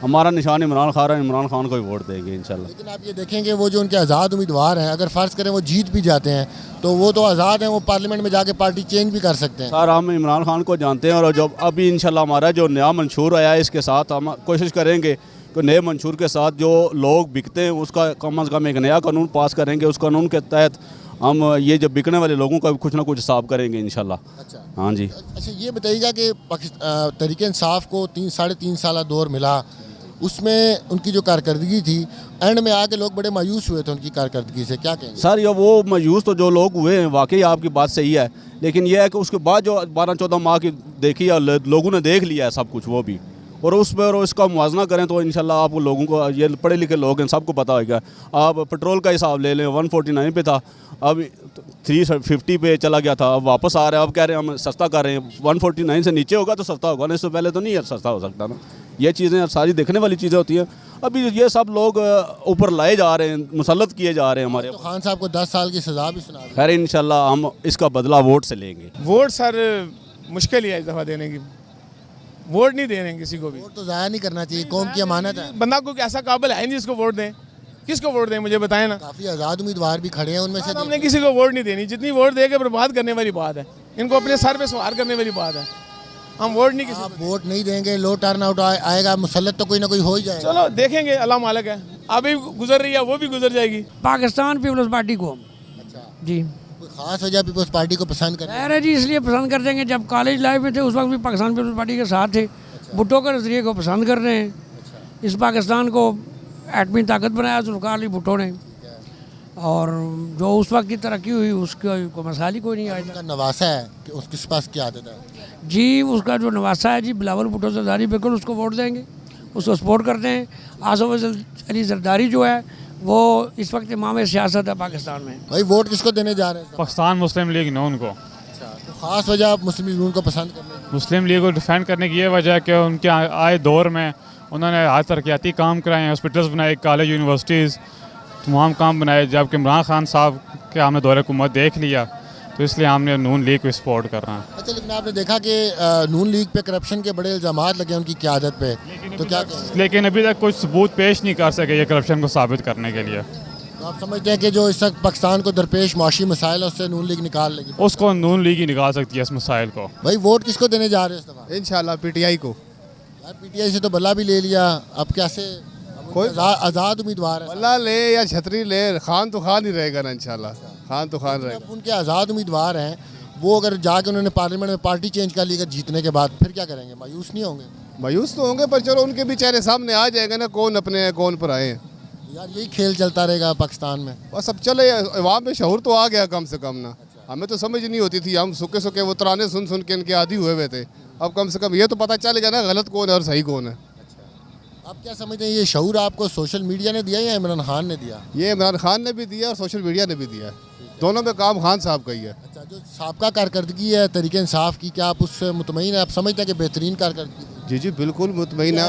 हमारा निशान इमरान खान है, इमरान खान को ही वोट देंगे इंशाल्लाह। लेकिन आप ये देखेंगे वो जो उनके आज़ाद उम्मीदवार हैं, अगर फ़र्ज़ करें वो जीत भी जाते हैं, तो वो तो आज़ाद हैं, वो पार्लियामेंट में जाके पार्टी चेंज भी कर सकते हैं। सर हम इमरान खान को जानते हैं, और जब अभी इंशाल्लाह हमारा जो नया मंशूर आया है, इसके साथ हम कोशिश करेंगे कि नए मंशूर के साथ जो लोग बिकते हैं उसका कम अज़ कम एक नया कानून पास करेंगे। उस कानून के तहत हम ये जो बिकने वाले लोगों का भी कुछ ना कुछ हिसाब करेंगे इंशाल्लाह। अच्छा। हाँ जी। अच्छा, ये बताइएगा कि तहरीक इंसाफ को 3-3.5 साल दौर मिला, उसमें उनकी जो कारकर्दगी थी, एंड में आके लोग बड़े मायूस हुए थे उनकी कारकर्दगी से, क्या कहेंगे? सर ये वो मायूस तो जो लोग हुए हैं, वाकई आपकी बात सही है, लेकिन यह है कि उसके बाद जो 12-14 माह की देखी है, लोगों ने देख लिया है सब कुछ, वो भी, और उस पर इसका मुआवजा करें तो इंशाल्लाह आप लोगों को, ये पढ़े लिखे लोग हैं, सबको पता होगा। आप पेट्रोल का हिसाब ले लें, 149 पे था, अब 350 पे चला गया था, अब वापस आ रहा है, अब कह रहे हैं हम सस्ता कर रहे हैं। 149 से नीचे होगा तो सस्ता होगा, नहीं इससे पहले तो नहीं सस्ता हो सकता ना। ये चीज़ें सारी देखने वाली चीज़ें होती हैं। अभी ये सब लोग ऊपर लाए जा रहे हैं, मुसल्लत किए जा रहे हैं हमारे। तो खान साहब को 10 साल की सज़ा भी सुना दी। खैर इंशाल्लाह हम इसका बदला वोट से लेंगे। वोट सर मुश्किल ही है इस दफ़ा देने की, वोट नहीं दे रहे हैं किसी को भी। वोट तो ज़ाया नहीं करना चाहिए, कौम की अमानत है। बंदा को ऐसा काबिल है नहीं जिसको वोट दें, किसको वोट दें मुझे बताएं ना। काफ़ी आज़ाद उम्मीदवार भी खड़े हैं उनमें से। हमने किसी को वोट नहीं देनी, जितनी वोट दे के बर्बाद करने वाली बात है, इनको अपने सर पे सवार करने वाली बात है। हम वोट नहीं, आप वोट नहीं देंगे, लो टर्न आउट आएगा, मुसल्लत तो कोई ना कोई हो ही जाएगा। चलो देखेंगे, अल्लाह मालिक है, अभी गुजर रही है वो भी गुजर जाएगी। पाकिस्तान पीपल्स पार्टी को। अच्छा जी, कोई खास वजह पीपल्स पार्टी को पसंद करते है जी, इसलिए पसंद कर देंगे, जब कॉलेज लाइफ में थे उस वक्त भी पाकिस्तान पीपल्स पार्टी के साथ थे। भुट्टो के नज़रिए को पसंद कर रहे हैं। इस पाकिस्तान को एटमी ताकत बनाया जुल्फ़िकार अली भुट्टो ने, और जो उस वक्त की तरक्की हुई उसका कोई मसाल ही कोई नहीं आया। नवासा है कि उसके पास क्या आदत है जी, उसका जो नवासा है जी बिलावल भुट्टो जरदारी, बिल्कुल उसको वोट देंगे, उसको सपोर्ट करते हैं। आसफ अली जरदारी जो है वो इस वक्त इमाम सियासत है पाकिस्तान में। भाई वोट किसको देने जा रहे हैं? पाकिस्तान मुस्लिम लीग नून को। तो ख़ास वजह आप मुस्लिम लीग नून को पसंद करने की? मुस्लिम लीग को डिफेंड करने की ये वजह है कि उनके आए दौर में उन्होंने हर तरक्याती काम कराए हैं, हॉस्पिटल्स बनाए, कॉलेज यूनिवर्सिटीज़ तमाम काम बनाए। जबकि इमरान खान साहब के हमने दौरे हुकूमत देख लिया, तो इसलिए हमने नून लीग को सपोर्ट कर रहे हैं। अच्छा, लेकिन आपने देखा कि नून लीग पे करप्शन के बड़े इल्ज़ामात लगे उनकी क़यादत पे, तो क्या लेकिन अभी तक कुछ सबूत पेश नहीं कर सके ये करप्शन को साबित करने के लिए। तो आप समझते हैं कि जो इस वक्त पाकिस्तान को दरपेश माशी मसाइल है उससे नून लीग निकाल लेगी? उसको नून लीग ही निकाल सकती है इस मसाइल को। भाई वोट किसको देने जा रहे हैं इस दफ़ा? इंशाल्लाह पीटीआई को। यार पीटीआई से तो बल्ला भी ले लिया, अब कैसे? कोई आज़ाद उम्मीदवार है, बल्ला ले या छतरी ले, खान तो खान ही रहेगा ना इंशाल्लाह। खान तो खान रहेगा। उनके आज़ाद उम्मीदवार हैं, वो अगर जाके उन्होंने पार्लियामेंट में पार्टी चेंज कर ली अगर जीतने के बाद, फिर क्या करेंगे? मायूस नहीं होंगे? मायूस तो होंगे, पर चलो उनके भी चेहरे सामने आ जाएगा ना, कौन अपने हैं कौन पर आए हैं। यार यही खेल चलता रहेगा पाकिस्तान में। बस अब चले, अवाम में शऊर तो आ गया कम से कम ना। हमें तो समझ नहीं होती थी, हम सुखे सुखे वो तराने सुन सुन के इनके आदी हुए हुए थे। अब कम से कम ये तो पता चल गया ना गलत कौन है और सही कौन है। आप क्या समझते हैं, ये शऊर आपको सोशल मीडिया ने दिया या इमरान खान ने दिया? ये इमरान खान ने भी दिया और सोशल मीडिया ने भी दिया, दोनों में काम खान साहब का ही है। अच्छा, जो साबका कारकर्दगी है तरीके इंसाफ की, क्या आप उससे मुतमईन हैं? आप समझते हैं कि बेहतरीन कारकर्दगी? जी जी बिल्कुल मुतमईन है।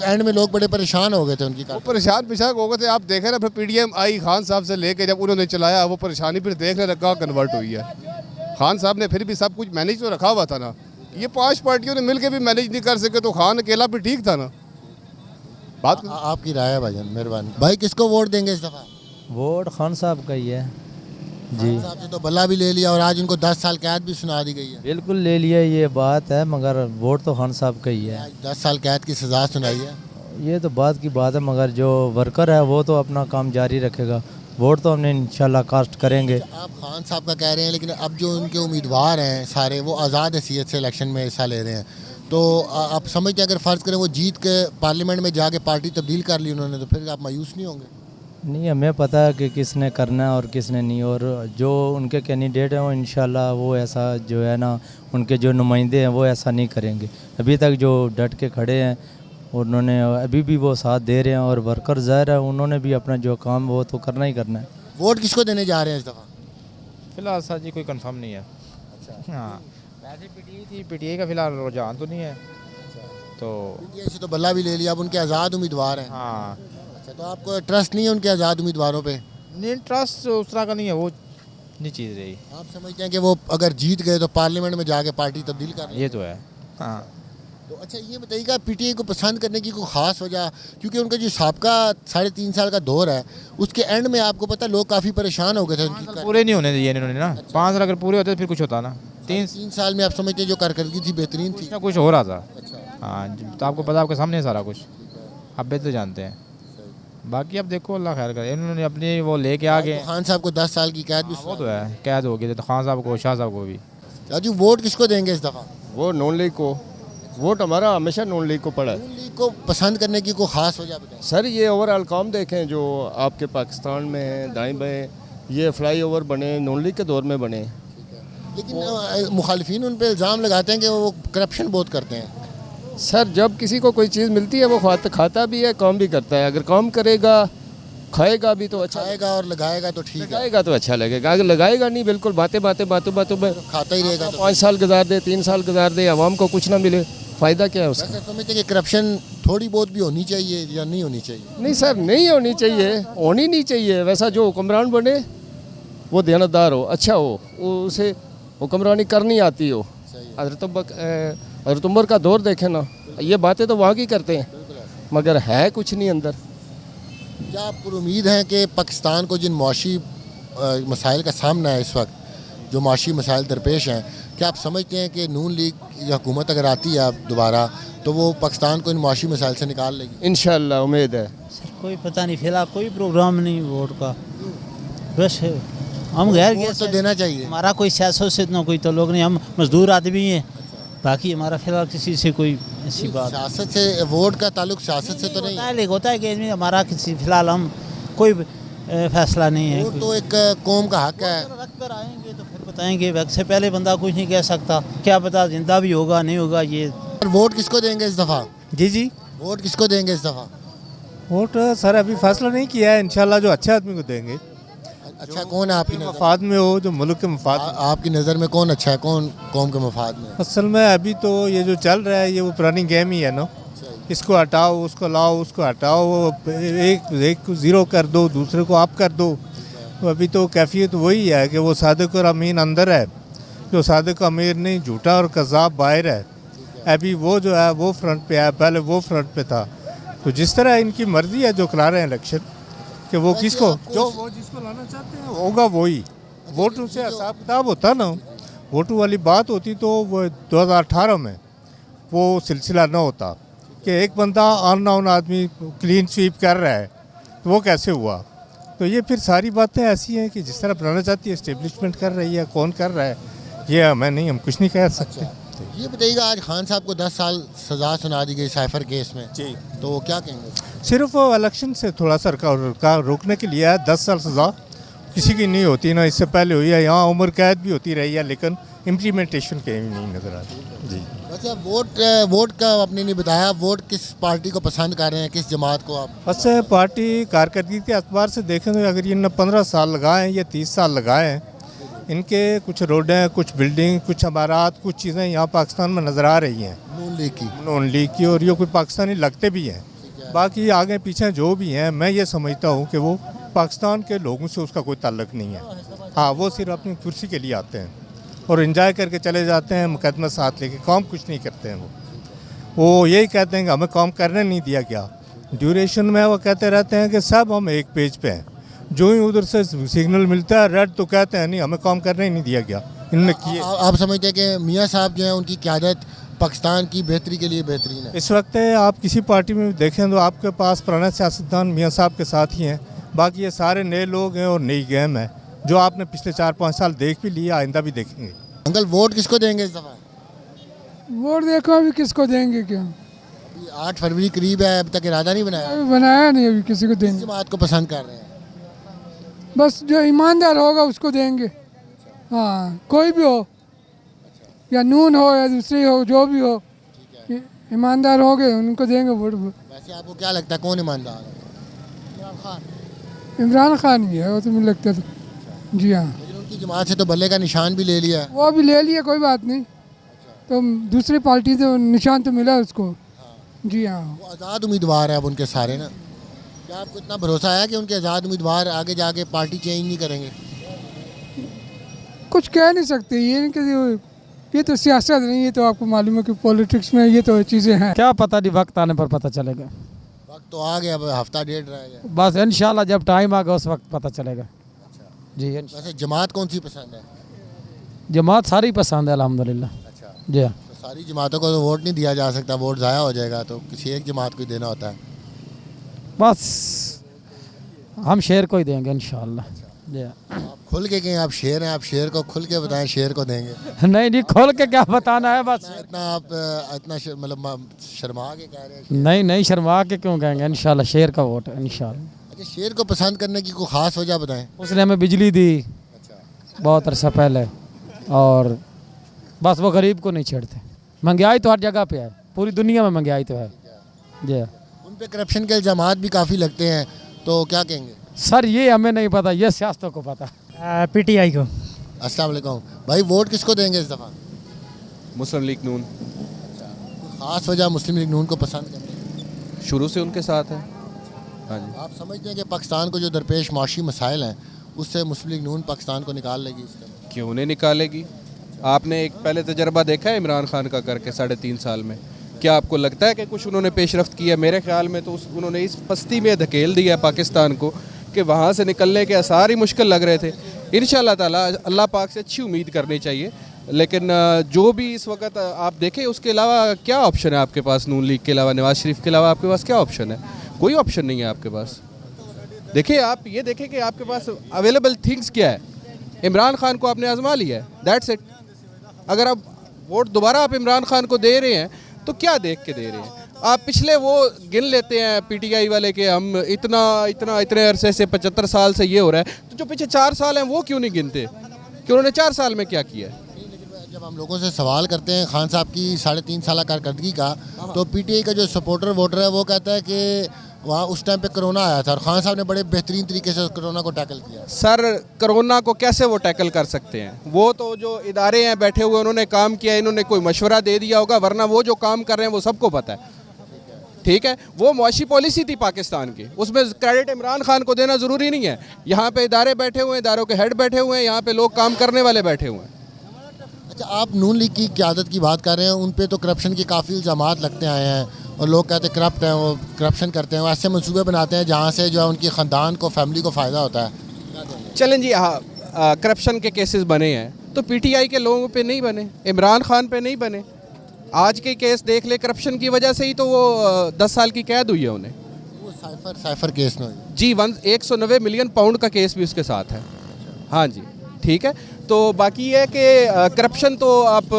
एंड में लोग बड़े परेशान हो गए थे उनकी परेशान पिशाक हो गए थे। आप देखें ना, फिर पीडीएम आई खान साहब से लेके जब उन्होंने चलाया वो परेशानी फिर देख लेना कहाँ कन्वर्ट हुई है। खान साहब ने फिर भी सब कुछ मैनेज तो रखा हुआ था ना। ये 5 पार्टियों ने मिलकर भी मैनेज नहीं कर सके, तो खान अकेला भी ठीक था ना। बात आपकी राय है भाईजान, मेहरबानी। भाई किसको वोट देंगे इस दफ़ा? वोट खान साहब का ही है जी। खान साहब से तो बल्ला भी ले लिया और आज उनको 10 साल कैद भी सुना दी गई है। बिल्कुल ले लिया, ये बात है, मगर वोट तो खान साहब का ही है। 10 साल कैद की सज़ा सुनाई है, ये तो बात की बात है, मगर जो वर्कर है वो तो अपना काम जारी रखेगा। वोट तो हमने इंशाल्लाह कास्ट करेंगे। आप खान साहब का कह रहे हैं, लेकिन अब जो उनके उम्मीदवार हैं सारे वो आज़ाद हैसियत से इलेक्शन में हिस्सा ले रहे हैं, तो आप समझते हैं अगर फ़र्ज़ करें वो जीत के पार्लियामेंट में जाके पार्टी तब्दील कर ली उन्होंने, तो फिर आप मायूस नहीं होंगे? नहीं, हमें पता है कि किसने करना है और किसने नहीं, और जो उनके कैंडिडेट हैं वो इंशाल्लाह वो ऐसा जो है ना, उनके जो नुमाइंदे हैं वो ऐसा नहीं करेंगे। अभी तक जो डट के खड़े हैं उन्होंने अभी भी वो साथ दे रहे हैं, और वर्कर ज़ाहिर है उन्होंने भी अपना जो काम वो तो करना ही करना है। वोट किसको देने जा रहे हैं इस दफ़ा? फिलहाल सर जी कोई कंफर्म नहीं है। अच्छा, हाँ वैसे पीटीआई थी, पीटीआई का फिलहाल रुझान तो नहीं है। तो पीटीआई से तो बल्ला भी ले लिया, अब उनके आज़ाद उम्मीदवार हैं। हाँ। अच्छा, तो आपको ट्रस्ट नहीं है उनके आज़ाद उम्मीदवारों पे? नहीं, ट्रस्ट उस तरह का नहीं है, वो नहीं चीज़ रही। आप समझते हैं कि वो अगर जीत गए तो पार्लियामेंट में जाके पार्टी तब्दील कर? ये तो है। हाँ। तो अच्छा ये बताइएगा, पीटीआई को पसंद करने की कोई ख़ास वजह? क्योंकि उनका जो साबका 3.5 साल का दौर है उसके एंड में आपको पता लोग काफ़ी परेशान हो गए थे उनकी। पूरे नहीं होने दिए इन्होंने ना। 5 साल अगर पूरे होते तो फिर कुछ होता ना। 3 साल में आप समझते हैं जो कारकर्दगी थी बेहतरीन थी? कुछ हो रहा था। हाँ, तो आपको पता, आपके सामने सारा कुछ आप बेहतर जानते हैं। बाकी अब देखो अल्लाह खैर करे, इन्होंने अपनी वो लेके आ गए। खान साहब को 10 साल की कैद भी? वो तो है, कैद हो गई तो खान साहब को, शाह साहब को भी। राजू वोट किसको देंगे इस दफ़ा? वो नॉन लीग को। वोट हमारा हमेशा नॉन लीग को पड़ा है। नॉन लीग को पसंद करने की कोई ख़ास वजह बताएं? सर ये ओवरऑल काम देखें जो आपके पाकिस्तान में दाएं बाएं ये फ्लाईओवर बने नॉन लीग के दौर में बने। लेकिन मुखालिफिन उन पर इल्ज़ाम लगाते हैं कि वो करप्शन बहुत करते हैं। सर जब किसी को कोई चीज़ मिलती है वो खाता भी है, काम भी करता है। अगर काम करेगा खाएगा भी तो अच्छा, खाएगा और लगाएगा तो ठीक है, लगाएगा तो अच्छा लगेगा। अगर लगाएगा नहीं, बिल्कुल बातों में खाता ही रहेगा, 5 साल गुजार दे, 3 साल गुजार दे, आवाम को कुछ ना मिले, फ़ायदा क्या है उसका? वैसे समझते हैं कि करप्शन थोड़ी बहुत भी होनी चाहिए या नहीं होनी चाहिए? नहीं सर, नहीं होनी चाहिए, होनी नहीं चाहिए। वैसा जो हुक्मरान बने वो देनदार हो, अच्छा हो, वो उसे हुक्मरानी करनी आती हो। हज़रत उमर का दौर देखें ना, ये बातें तो वहाँ की करते हैं मगर है कुछ नहीं अंदर। क्या आप उम्मीद हैं कि पाकिस्तान को जिन मुआशी मसाइल का सामना है इस वक्त, जो मुआशी मसाइल दरपेश हैं, क्या आप समझते हैं कि नून लीग या हुकूमत अगर आती है अब दोबारा तो वो पाकिस्तान को इन मुआशी मसाइल से निकाल लेगी? इंशाअल्लाह उम्मीद है। सर कोई पता नहीं, फिलहाल कोई प्रोग्राम नहीं वोट का, बस हम गैर तो देना चाहिए। हमारा कोई सियासत से इतना कोई तो लोग नहीं, हम मजदूर आदमी हैं, बाकी हमारा फिलहाल किसी से कोई ऐसी बात सियासत से, वोट का ताल्लुक सियासत से तो नहीं है। है होता है कि इसमें हमारा किसी फिलहाल हम कोई फैसला नहीं है। वोट तो एक कौम का हक है। रख कर आएंगे तो फिर बताएंगे, वक्त से पहले बंदा कुछ नहीं कह सकता, क्या पता जिंदा भी होगा नहीं होगा। ये वोट किसको देंगे इस दफ़ा? जी वोट किसको देंगे इस दफ़ा? वोट सर अभी फैसला नहीं किया है, इंशाल्लाह जो अच्छे आदमी को देंगे। अच्छा कौन है आपकी मफाद में हो, जो मुल्क के मफाद में। आपकी नज़र में कौन अच्छा है, कौन कौम के मफाद में? असल में अभी तो ये जो चल रहा है ये वो पुरानी गेम ही है ना, इसको हटाओ उसको लाओ, उसको हटाओ, एक को ज़ीरो कर दो, दूसरे को आप कर दो। तो अभी तो कैफियत वही है कि वो सादिक और अमीन अंदर है, जो सादिक अमीर नहीं, झूठा और कज़ाब बाहर है। अभी वो जो है वो फ्रंट पे है, पहले वो फ्रंट पे था। तो जिस तरह इनकी मर्ज़ी है जो करा रहे हैं इलेक्शन, कि वो किसको जो वो जिसको लाना चाहते हैं होगा वही। वोटों से हिसाब किताब होता ना, वोटों वाली बात होती तो वो 2018 में वो सिलसिला ना होता कि एक बंदा अननोन आदमी क्लीन स्वीप कर रहा है, तो वो कैसे हुआ। तो ये फिर सारी बातें ऐसी हैं कि जिस तरह बनाना चाहती है इस्टेब्लिशमेंट कर रही है, कौन कर रहा है ये हमें नहीं, हम कुछ नहीं कह सकते। ये बताइएगा, आज खान साहब को 10 साल सज़ा सुना दी गई साइफर केस में, जी, तो वो क्या कहेंगे? सिर्फ इलेक्शन से थोड़ा सा रोकने के लिए है। 10 साल सज़ा किसी की नहीं होती ना, इससे पहले हुई है, यहाँ उम्र कैद भी होती रही है, लेकिन इम्प्लीमेंटेशन कहीं नहीं नज़र आती। जी वैसे आप वोट का आपने नहीं बताया, वोट किस पार्टी को पसंद कर रहे हैं, किस जमात को आप? बस पार्टी कारकर्दगी के अतबार से देखें तो अगर इन्होंने 15 साल लगाए हैं या 30 साल लगाए हैं, इनके कुछ रोडें, कुछ बिल्डिंग, कुछ इमारात, कुछ चीज़ें यहाँ पाकिस्तान में नज़र आ रही हैं नून लीग की, और ये कोई पाकिस्तानी लगते भी हैं। बाकी आगे पीछे जो भी हैं, मैं ये समझता हूँ कि वो पाकिस्तान के लोगों से उसका कोई ताल्लुक नहीं है। हाँ, वो सिर्फ अपनी कुर्सी के लिए आते हैं और एंजॉय करके चले जाते हैं, मुकदमा साथ लेके, काम कुछ नहीं करते हैं। वो यही कहते हैं कि हमें काम करने नहीं दिया गया। ड्यूरेशन में वो कहते रहते हैं कि सब हम एक पेज पे हैं, जो ही उधर से सिग्नल मिलता है रेड तो कहते हैं नहीं, हमें काम करने ही नहीं दिया गया, इन्होंने किए। आप समझते हैं कि मियाँ साहब जो हैं उनकी क़यादत पाकिस्तान की बेहतरी के लिए बेहतरीन है? इस वक्त आप किसी पार्टी में देखें तो आपके पास पुराने सियासतदान मियाँ साहब के साथ ही हैं, बाकी ये सारे नए लोग हैं और नई गेम है, जो आपने पिछले 4-5 साल देख भी लिया, आइंदा भी देखेंगे। अंकल वोट किसको देंगे इस दफ़ा? वोट देखो अभी किसको देंगे, क्या 8 फरवरी करीब है, अभी तक इरादा नहीं बनाया? अभी बनाया नहीं, अभी किसी को देंगे। जमात को पसंद कर रहे हैं? बस जो ईमानदार होगा उसको देंगे। हाँ, कोई भी हो, या नून हो या दूसरी हो, जो भी हो, ईमानदार हो गए उनको देंगे वोट। वैसे आपको क्या लगता है कौन ईमानदार है? इमरान खान ही है, वो तो मुझे लगता था। जी हाँ, लेकिन उनकी जमात से तो बल्ले का निशान भी ले लिया है। वो भी ले लिया, कोई बात नहीं, तो दूसरी पार्टी से निशान तो मिला उसको। जी हाँ, वो आज़ाद उम्मीदवार है अब उनके सारे ना। क्या आपको इतना भरोसा है कि उनके आज़ाद उम्मीदवार आगे जाके पार्टी चेंज नहीं करेंगे? कुछ कह नहीं सकते, ये तो सियासत नहीं, ये तो आपको मालूम है कि पॉलिटिक्स में ये तो चीज़ें हैं। क्या पता नहीं, वक्त आने पर पता चलेगा। वक्त तो आ गया, अब हफ्ता डेढ़ रह गया। बस इंशाल्लाह जब टाइम आ गया उस वक्त पता चलेगा। जी वैसे जमात कौन सी पसंद है? जमात सारी पसंद है अल्हम्दुलिल्लाह। अच्छा जी हाँ, तो सारी जमातों को तो वोट नहीं दिया जा सकता, वोट ज़ाया हो जाएगा, तो किसी एक जमात को ही देना होता है। बस हम शेर को ही देंगे इंशाल्लाह। जी हाँ, आप खुल के कहें, आप शेर हैं, आप शेर को खुल के बताएं, शेर को देंगे। नहीं खोल के क्या बताना है, बस इतना आप इतना मतलब शर्मा के कह रहे हैं? नहीं शर्मा के क्यों कहेंगे, इंशाल्लाह शेर का वोट है इंशाल्लाह। अच्छा, शेर को पसंद करने की कोई ख़ास वजह बताएं? उसने हमें बिजली दी बहुत अरसा पहले, और बस वो गरीब को नहीं छेड़ते। महंगाई तो हर जगह पे है, पूरी दुनिया में महंगाई तो है। जी उन पे करप्शन के इल्ज़ामात भी काफ़ी लगते हैं, तो क्या कहेंगे? सर ये हमें नहीं पता, ये सियासतों को पता। PTI को। अस्सलाम वालेकुम भाई, वोट किसको देंगे इस दफ़ा? मुस्लिम लीग नून। ख़ास वजह मुस्लिम लीग नून को पसंद करने की? शुरू से उनके साथ है। हाँ जी। आप समझते हैं कि पाकिस्तान को जो दरपेश माशी मसाइल हैं उससे मुस्लिम लीग नून पाकिस्तान को निकाल लेगी? क्यों नहीं निकालेगी? आपने एक पहले तजर्बा देखा है इमरान खान का करके 3.5 साल में? क्या आपको लगता है कि कुछ उन्होंने पेशरफ्त किया? मेरे ख्याल में तो उन्होंने इस पस्ती में धकेल दिया पाकिस्तान को कि वहाँ से निकलने के आसार ही मुश्किल लग रहे थे। इंशाअल्लाह ताला अल्लाह पाक से अच्छी उम्मीद करनी चाहिए, लेकिन जो भी इस वक्त आप देखें, उसके अलावा क्या ऑप्शन है आपके पास? नून लीग के अलावा, नवाज शरीफ के अलावा आपके पास क्या ऑप्शन है? कोई ऑप्शन नहीं है आपके पास। देखिए, आप ये देखें कि आपके पास अवेलेबल थिंग्स क्या है। इमरान खान को आपने आजमा लिया है, दैट्स इट। अगर आप वोट दोबारा आप इमरान खान को दे रहे हैं तो क्या देख के दे रहे हैं आप? पिछले वो गिन लेते हैं पीटीआई वाले के हम इतने अरसे से 75 साल से ये हो रहा है, तो जो पीछे 4 साल हैं वो क्यों नहीं गिनते कि उन्होंने 4 साल में क्या किया है? जब हम लोगों से सवाल करते हैं खान साहब की 3.5 साल कारकर्दगी का, तो पीटीआई का जो सपोर्टर वोटर है वो कहता है कि वहाँ उस टाइम पे कोरोना आया था और खान साहब ने बड़े बेहतरीन तरीके से कोरोना को टैकल किया। सर कोरोना को कैसे वो टैकल कर सकते हैं? वो तो जो इदारे हैं बैठे हुए उन्होंने काम किया, इन्होंने कोई मशवरा दे दिया होगा, वरना वो जो काम कर रहे हैं वो सबको पता है। ठीक है, वो मुआशी पॉलिसी थी पाकिस्तान की, उसमें क्रेडिट इमरान खान को देना ज़रूरी नहीं है। यहाँ पे इदारे बैठे हुए हैं, इदारों के हेड बैठे हुए हैं, यहाँ पे लोग काम करने वाले बैठे हुए हैं। अच्छा, आप नून लीग की क़यादत की बात कर रहे हैं, उन पे तो करप्शन के काफ़ी इल्ज़ामात लगते आए हैं और लोग कहते हैं करप्ट हैं, वो करप्शन करते हैं, वो ऐसे मंसूबे बनाते हैं जहाँ से जो है उनकी ख़ानदान को, फैमिली को फ़ायदा होता है। चलें जी, हाँ करप्शन के केसेस बने हैं तो पीटीआई के लोगों पे नहीं बने, इमरान खान पे नहीं बने। आज के केस देख ले, करप्शन की वजह से ही तो वो 10 साल की कैद हुई है उन्हें। वो साइफर केस में जी 190 मिलियन पाउंड का केस भी उसके साथ है। हाँ जी, ठीक है। तो बाकी ये है कि करप्शन तो आप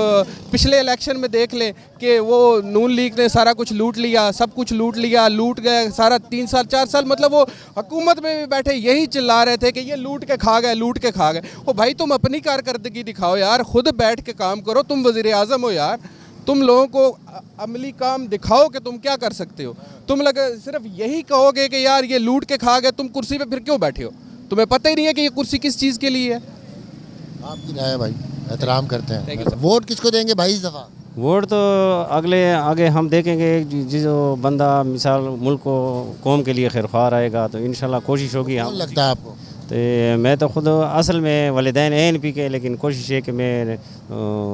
पिछले इलेक्शन में देख लें कि वो नून लीग ने सारा कुछ लूट लिया, सब कुछ लूट लिया, लूट गए सारा 3 साल 4 साल, मतलब वो हुकूमत में भी बैठे यही चिल्ला रहे थे कि ये लूट के खा गए, लूट के खा गए। ओ भाई, तुम अपनी कारकर्दगी दिखाओ यार, खुद बैठ के काम करो, तुम वज़ीर आज़म हो यार, तुम लोगों को अमली काम दिखाओ कि तुम क्या कर सकते हो। तुम सिर्फ यही कहोगे कि यार ये लूट के खा गए, तुम कुर्सी पे फिर क्यों बैठे हो? तुम्हें पता ही नहीं है कि ये कुर्सी किस चीज़ के लिए है। आपकी राय है भाई, एहतराम करते हैं। वोट किसको देंगे भाई इस दफ़ा? वोट तो आगे हम देखेंगे, जो बंदा मिसाल मुल्क को कौम के लिए खैरख्वाह रहेगा तो इंशाल्लाह कोशिश होगी। हम लगता है आपको? तो मैं तो खुद असल में वालिदैन ANP के, लेकिन कोशिश है कि मैं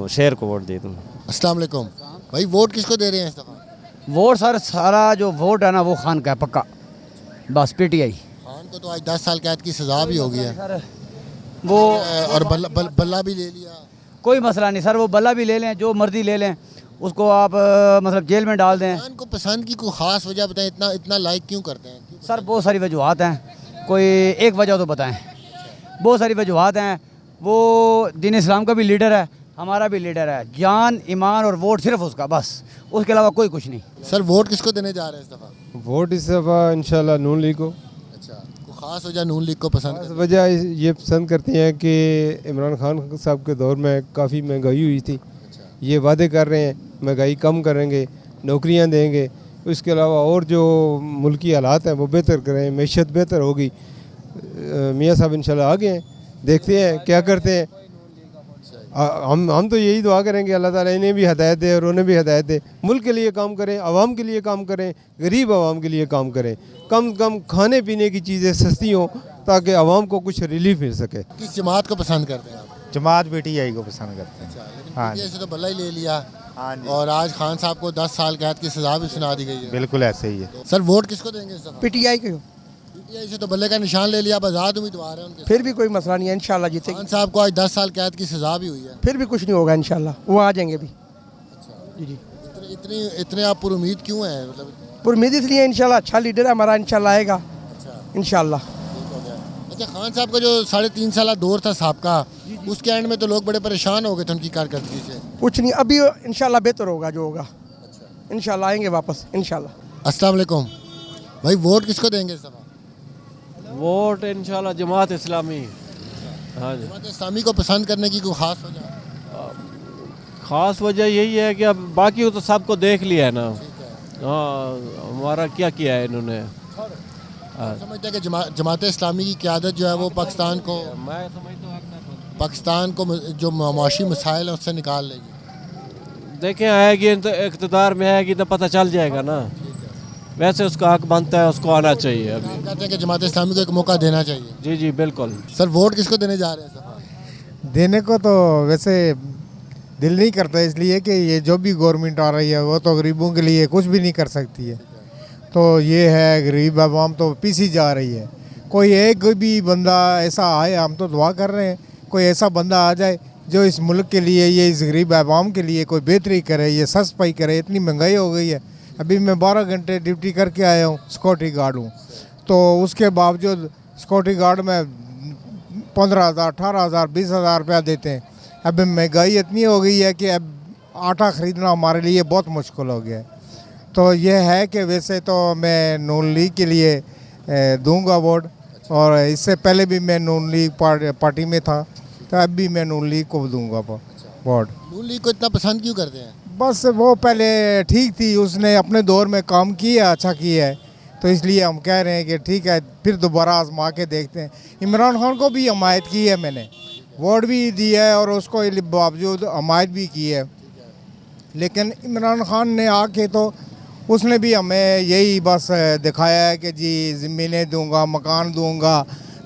शहर को वोट दे दूँ। अस्सलाम वालेकुम भाई, वोट किसको दे रहे हैं इस दफ़ा? वोट सर, सारा जो वोट है ना वो खान का है पक्का, बस PTI। खान को तो आज 10 साल कैद की सज़ा भी हो गई है वो, और बल्ला भी ले लिया। कोई मसला नहीं सर, वो बल्ला भी ले लें, जो मर्जी ले लें, उसको आप मतलब जेल में डाल दें। खान को पसंद की कोई ख़ास वजह बताएं, इतना लाइक क्यों करते हैं? सर बहुत सारी वजूहत हैं, कोई एक वजह तो बताएं। बहुत सारी वजूहत हैं। वो दीन इस्लाम का भी लीडर है, हमारा भी लीडर है, जान ईमान और वोट सिर्फ उसका, बस उसके अलावा कोई कुछ नहीं। सर वोट किसको देने जा रहे हैं इस दफ़ा? वोट इस दफ़ा इंशाल्लाह नून लीग को। अच्छा, कोई ख़ास वजह नून लीग को पसंद? वजह ये पसंद करती हैं कि इमरान खान साहब के दौर में काफ़ी महंगाई हुई थी। ये वादे कर रहे हैं महंगाई कम करेंगे, नौकरियां देंगे, उसके अलावा और जो मुल्की हालात हैं वो बेहतर करें, मैशत बेहतर होगी। मियाँ साहब इंशाल्लाह आगे हैं, देखते हैं क्या करते हैं। हम तो यही दुआ करेंगे अल्लाह ताला इन्हें भी हिदायत दे और उन्हें भी हिदायत दे, मुल्क के लिए काम करें, आवाम के लिए काम करें, गरीब आवाम के लिए काम करें, कम खाने पीने की चीज़ें सस्ती हों ताकि आवाम को कुछ रिलीफ मिल सके। किस जमात को पसंद करते हैं आप? जमात PTI को पसंद करते हैं। हाँ, से तो बल्ला ही ले लिया और आज खान साहब को 10 साल कैद की सज़ा भी सुना दी गई है। बिल्कुल ऐसे ही है। सर वोट किसको देंगे इस दफ़ा? PTI को। PTI से तो बल्ले का निशान ले लिया, आज़ाद उम्मीदवार है उनके। फिर भी कोई मसला नहीं है, इंशाल्लाह जीतेंगे। खान साहब को आज 10 साल कैद की सज़ा भी हुई है। फिर भी कुछ नहीं होगा इंशाल्लाह, वो आ जाएंगे भी। जी जी। इतने आप पर उम्मीद क्यों हैं? मतलब पर उम्मीद इसलिए इंशाल्लाह अच्छा लीडर है हमारा, इंशाल्लाह आएगा इंशाल्लाह। अच्छा, खान साहब का जो 3.5 साल दौर था साहब का, उसके एंड में तो लोग बड़े परेशान हो गए थे उनकी कारकर्दगी से। कुछ नहीं, अभी इंशाल्लाह बेहतर होगा जो होगा, इंशाल्लाह आएंगे वापस इंशाल्लाह। अस्सलाम वालेकुम भाई, वोट किसको देंगे इस दफ़ा? वोट इंशाल्लाह जमात इस्लामी। हाँ जी, जमात इस्लामी को पसंद करने की कोई ख़ास वजह? ख़ास वजह यही है कि अब बाकी तो सबको देख लिया है ना। हाँ, हमारा क्या किया है इन्होंने। समझते हैं कि जमात इस्लामी की क़यादत जो है वो पाकिस्तान को जो मुआशी मसाइल हैं उससे निकाल लेगी। देखें, आएगी तो इक़्तिदार में आएगी तो पता चल जाएगा ना। वैसे उसका हक बनता है, उसको आना चाहिए। अभी कहते हैं कि जमात इस्लामी को एक मौका देना चाहिए। जी जी बिल्कुल। सर वोट किसको देने जा रहे हैं? देने को तो वैसे दिल नहीं करता, इसलिए कि ये जो भी गवर्नमेंट आ रही है वो तो गरीबों के लिए कुछ भी नहीं कर सकती है। तो ये है, गरीब आवाम तो पीसी जा रही है। कोई एक भी बंदा ऐसा आए, हम तो दुआ कर रहे हैं कोई ऐसा बंदा आ जाए जो इस मुल्क के लिए, ये इस गरीब आवाम के लिए कोई बेहतरी करे, ये सफाई करे। इतनी महंगाई हो गई है, अभी मैं 12 घंटे ड्यूटी करके आया हूँ, सिक्योरिटी गार्ड हूँ, तो उसके बावजूद सिक्योरिटी गार्ड में 15,000, 18,000, 20,000 रुपया देते हैं। अब महंगाई इतनी हो गई है कि अब आटा ख़रीदना हमारे लिए बहुत मुश्किल हो गया है। तो ये है कि वैसे तो मैं नून लीग के लिए दूंगा वोट, और इससे पहले भी मैं नून लीग पार्टी में था, तो अब भी मैं नून लीग को दूंगा वोट। नून लीग को इतना पसंद क्यों करते हैं? बस वो पहले ठीक थी, उसने अपने दौर में काम किया, अच्छा किया है, तो इसलिए हम कह रहे हैं कि ठीक है, फिर दोबारा आजमा के देखते हैं। इमरान खान को भी हमायत की है, मैंने वोट भी दिया है और उसको बावजूद हमायत भी की है, लेकिन इमरान खान ने आके तो उसने भी हमें यही बस दिखाया है कि जी ज़मीनें दूंगा, मकान दूंगा,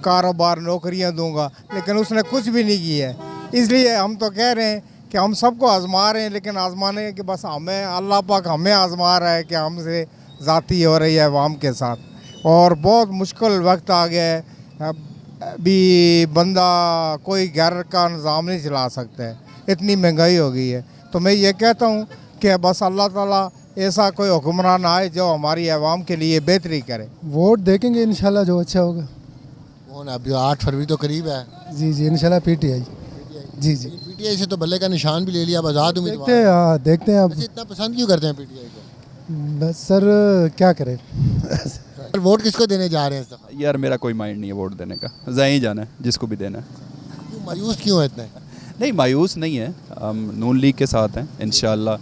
कारोबार, नौकरियां दूंगा, लेकिन उसने कुछ भी नहीं किया है। इसलिए हम तो कह रहे हैं कि हम सबको आजमा रहे हैं, लेकिन आजमाने के बस हमें अल्लाह पाक हमें आजमा रहा है कि हमसे ज़ाती हो रही है अवाम के साथ, और बहुत मुश्किल वक्त आ गया है। अभी बंदा कोई घर का निज़ाम नहीं चला सकता है, इतनी महंगाई हो गई है। तो मैं ये कहता हूँ कि बस अल्लाह ताला ऐसा कोई हुक्मरान आए जो हमारी आवाम के लिए बेहतरी करे। वोट देखेंगे इंशाल्लाह, जो अच्छा होगा। कौन? अभी 8 फरवरी तो करीब है। जी जी, इंशाल्लाह पीटीआई। जी जी, पीटीआई से तो बल्ले का निशान भी ले लिया, अब आज़ाद उम्मीदवार। देखते हैं, हाँ देखते हैं। अब इतना पसंद क्यों करते हैं पीटीआई को? बस सर क्या करें। सर वोट किसको देने जा रहे हैं इस दफ़ा? यार मेरा कोई माइंड नहीं है वोट देने का, जहाँ ही जाना है जिसको भी देना है। क्यों मायूस क्यों है इतने? नहीं मायूस नहीं है, हम नून लीग के साथ हैं इंशाल्लाह।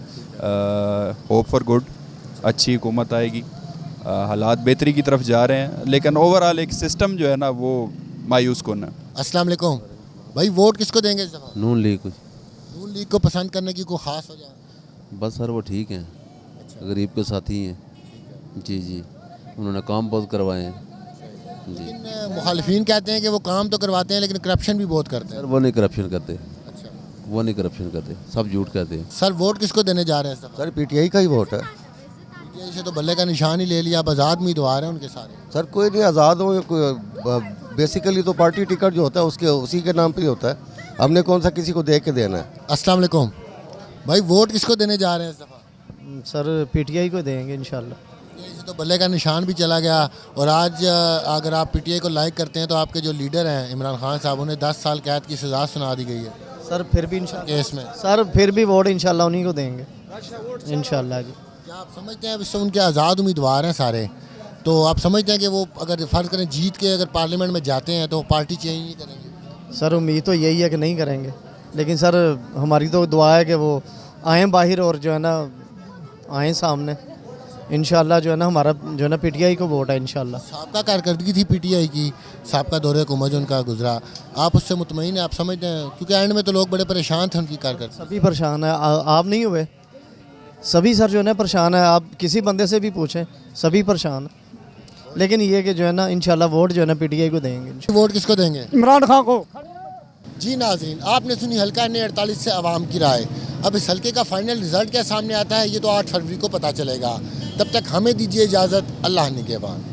होप फॉर गुड, अच्छी हुकूमत आएगी, हालात बेहतरी की तरफ जा रहे हैं, लेकिन ओवरऑल एक सिस्टम जो है ना वो मायूस कौन है। अस्सलाम वालेकुम भाई, वोट किसको देंगे इस दफ़ा? नून लीग को। नून लीग को पसंद करने की कोई ख़ास वजह? बस सर वो ठीक हैं, गरीब के साथी हैं। जी जी, उन्होंने काम बहुत करवाए हैं जी। लेकिन मुखालिफिन कहते हैं कि वो काम तो करवाते हैं लेकिन करप्शन भी बहुत करते हैं। सर वो नहीं करप्शन करते, वो नहीं करप्शन करते, सब झूठ कहते हैं। सर वोट किसको देने जा रहे हैं इस दफ़ा? सर पीटीआई का ही वोट है। पीटीआई से तो बल्ले का निशान ही ले लिया, अब आज़ाद उम्मीदवार हैं उनके सारे। सर कोई नहीं, आज़ाद हो, बेसिकली तो पार्टी टिकट जो होता है उसके उसी के नाम पे ही होता है, हमने कौन सा किसी को दे के देना है। अस्सलाम वालेकुम भाई, वोट किसको देने जा रहे हैं इस दफ़ा? सर पीटीआई को देंगे इंशाल्लाह। पीटीआई से तो बल्ले का निशान भी चला गया, और आज अगर आप पीटीआई को लाइक करते हैं तो आपके जो लीडर हैं इमरान खान साहब, उन्हें 10 साल कैद की सज़ा सुना दी गई है सर। फिर भी इंशाल्लाह केस में सर, फिर भी वोट इंशाल्लाह उन्हीं को देंगे इंशाल्लाह जी। क्या आप समझते हैं इससे उनके आज़ाद उम्मीदवार हैं सारे, तो आप समझते हैं कि वो अगर फ़र्ज़ करें जीत के अगर पार्लियामेंट में जाते हैं तो पार्टी चेंज नहीं करेंगे? सर उम्मीद तो यही है कि नहीं करेंगे, लेकिन सर हमारी तो दुआ है कि वो आएँ बाहर और जो है ना आएँ सामने इंशाल्लाह। जो है ना हमारा जो है ना पीटीआई को वोट है इंशाल्लाह। साबका कारकर्दगी थी पीटीआई की, साबका दौरे हुकूमत जो उनका गुजरा, आप उससे मुतमईन हैं? आप समझते हैं, क्योंकि एंड में तो लोग बड़े परेशान थे उनकी कारकर्दगी। सभी परेशान है, आप नहीं हुए? सभी सर जो है ना परेशान है, आप किसी बंदे से भी पूछें, सभी परेशान है। लेकिन ये कि जो है ना इंशाल्लाह वोट जो है ना पीटीआई को देंगे। वोट किसको देंगे? इमरान खान को। जी नाज़रीन, आपने सुनी हल्का N48 से आवाम की राय। अब इस हल्के का फाइनल रिजल्ट क्या सामने आता है ये तो 8 फरवरी को पता चलेगा। तब तक हमें दीजिए इजाज़त, अल्लाह निगहबान।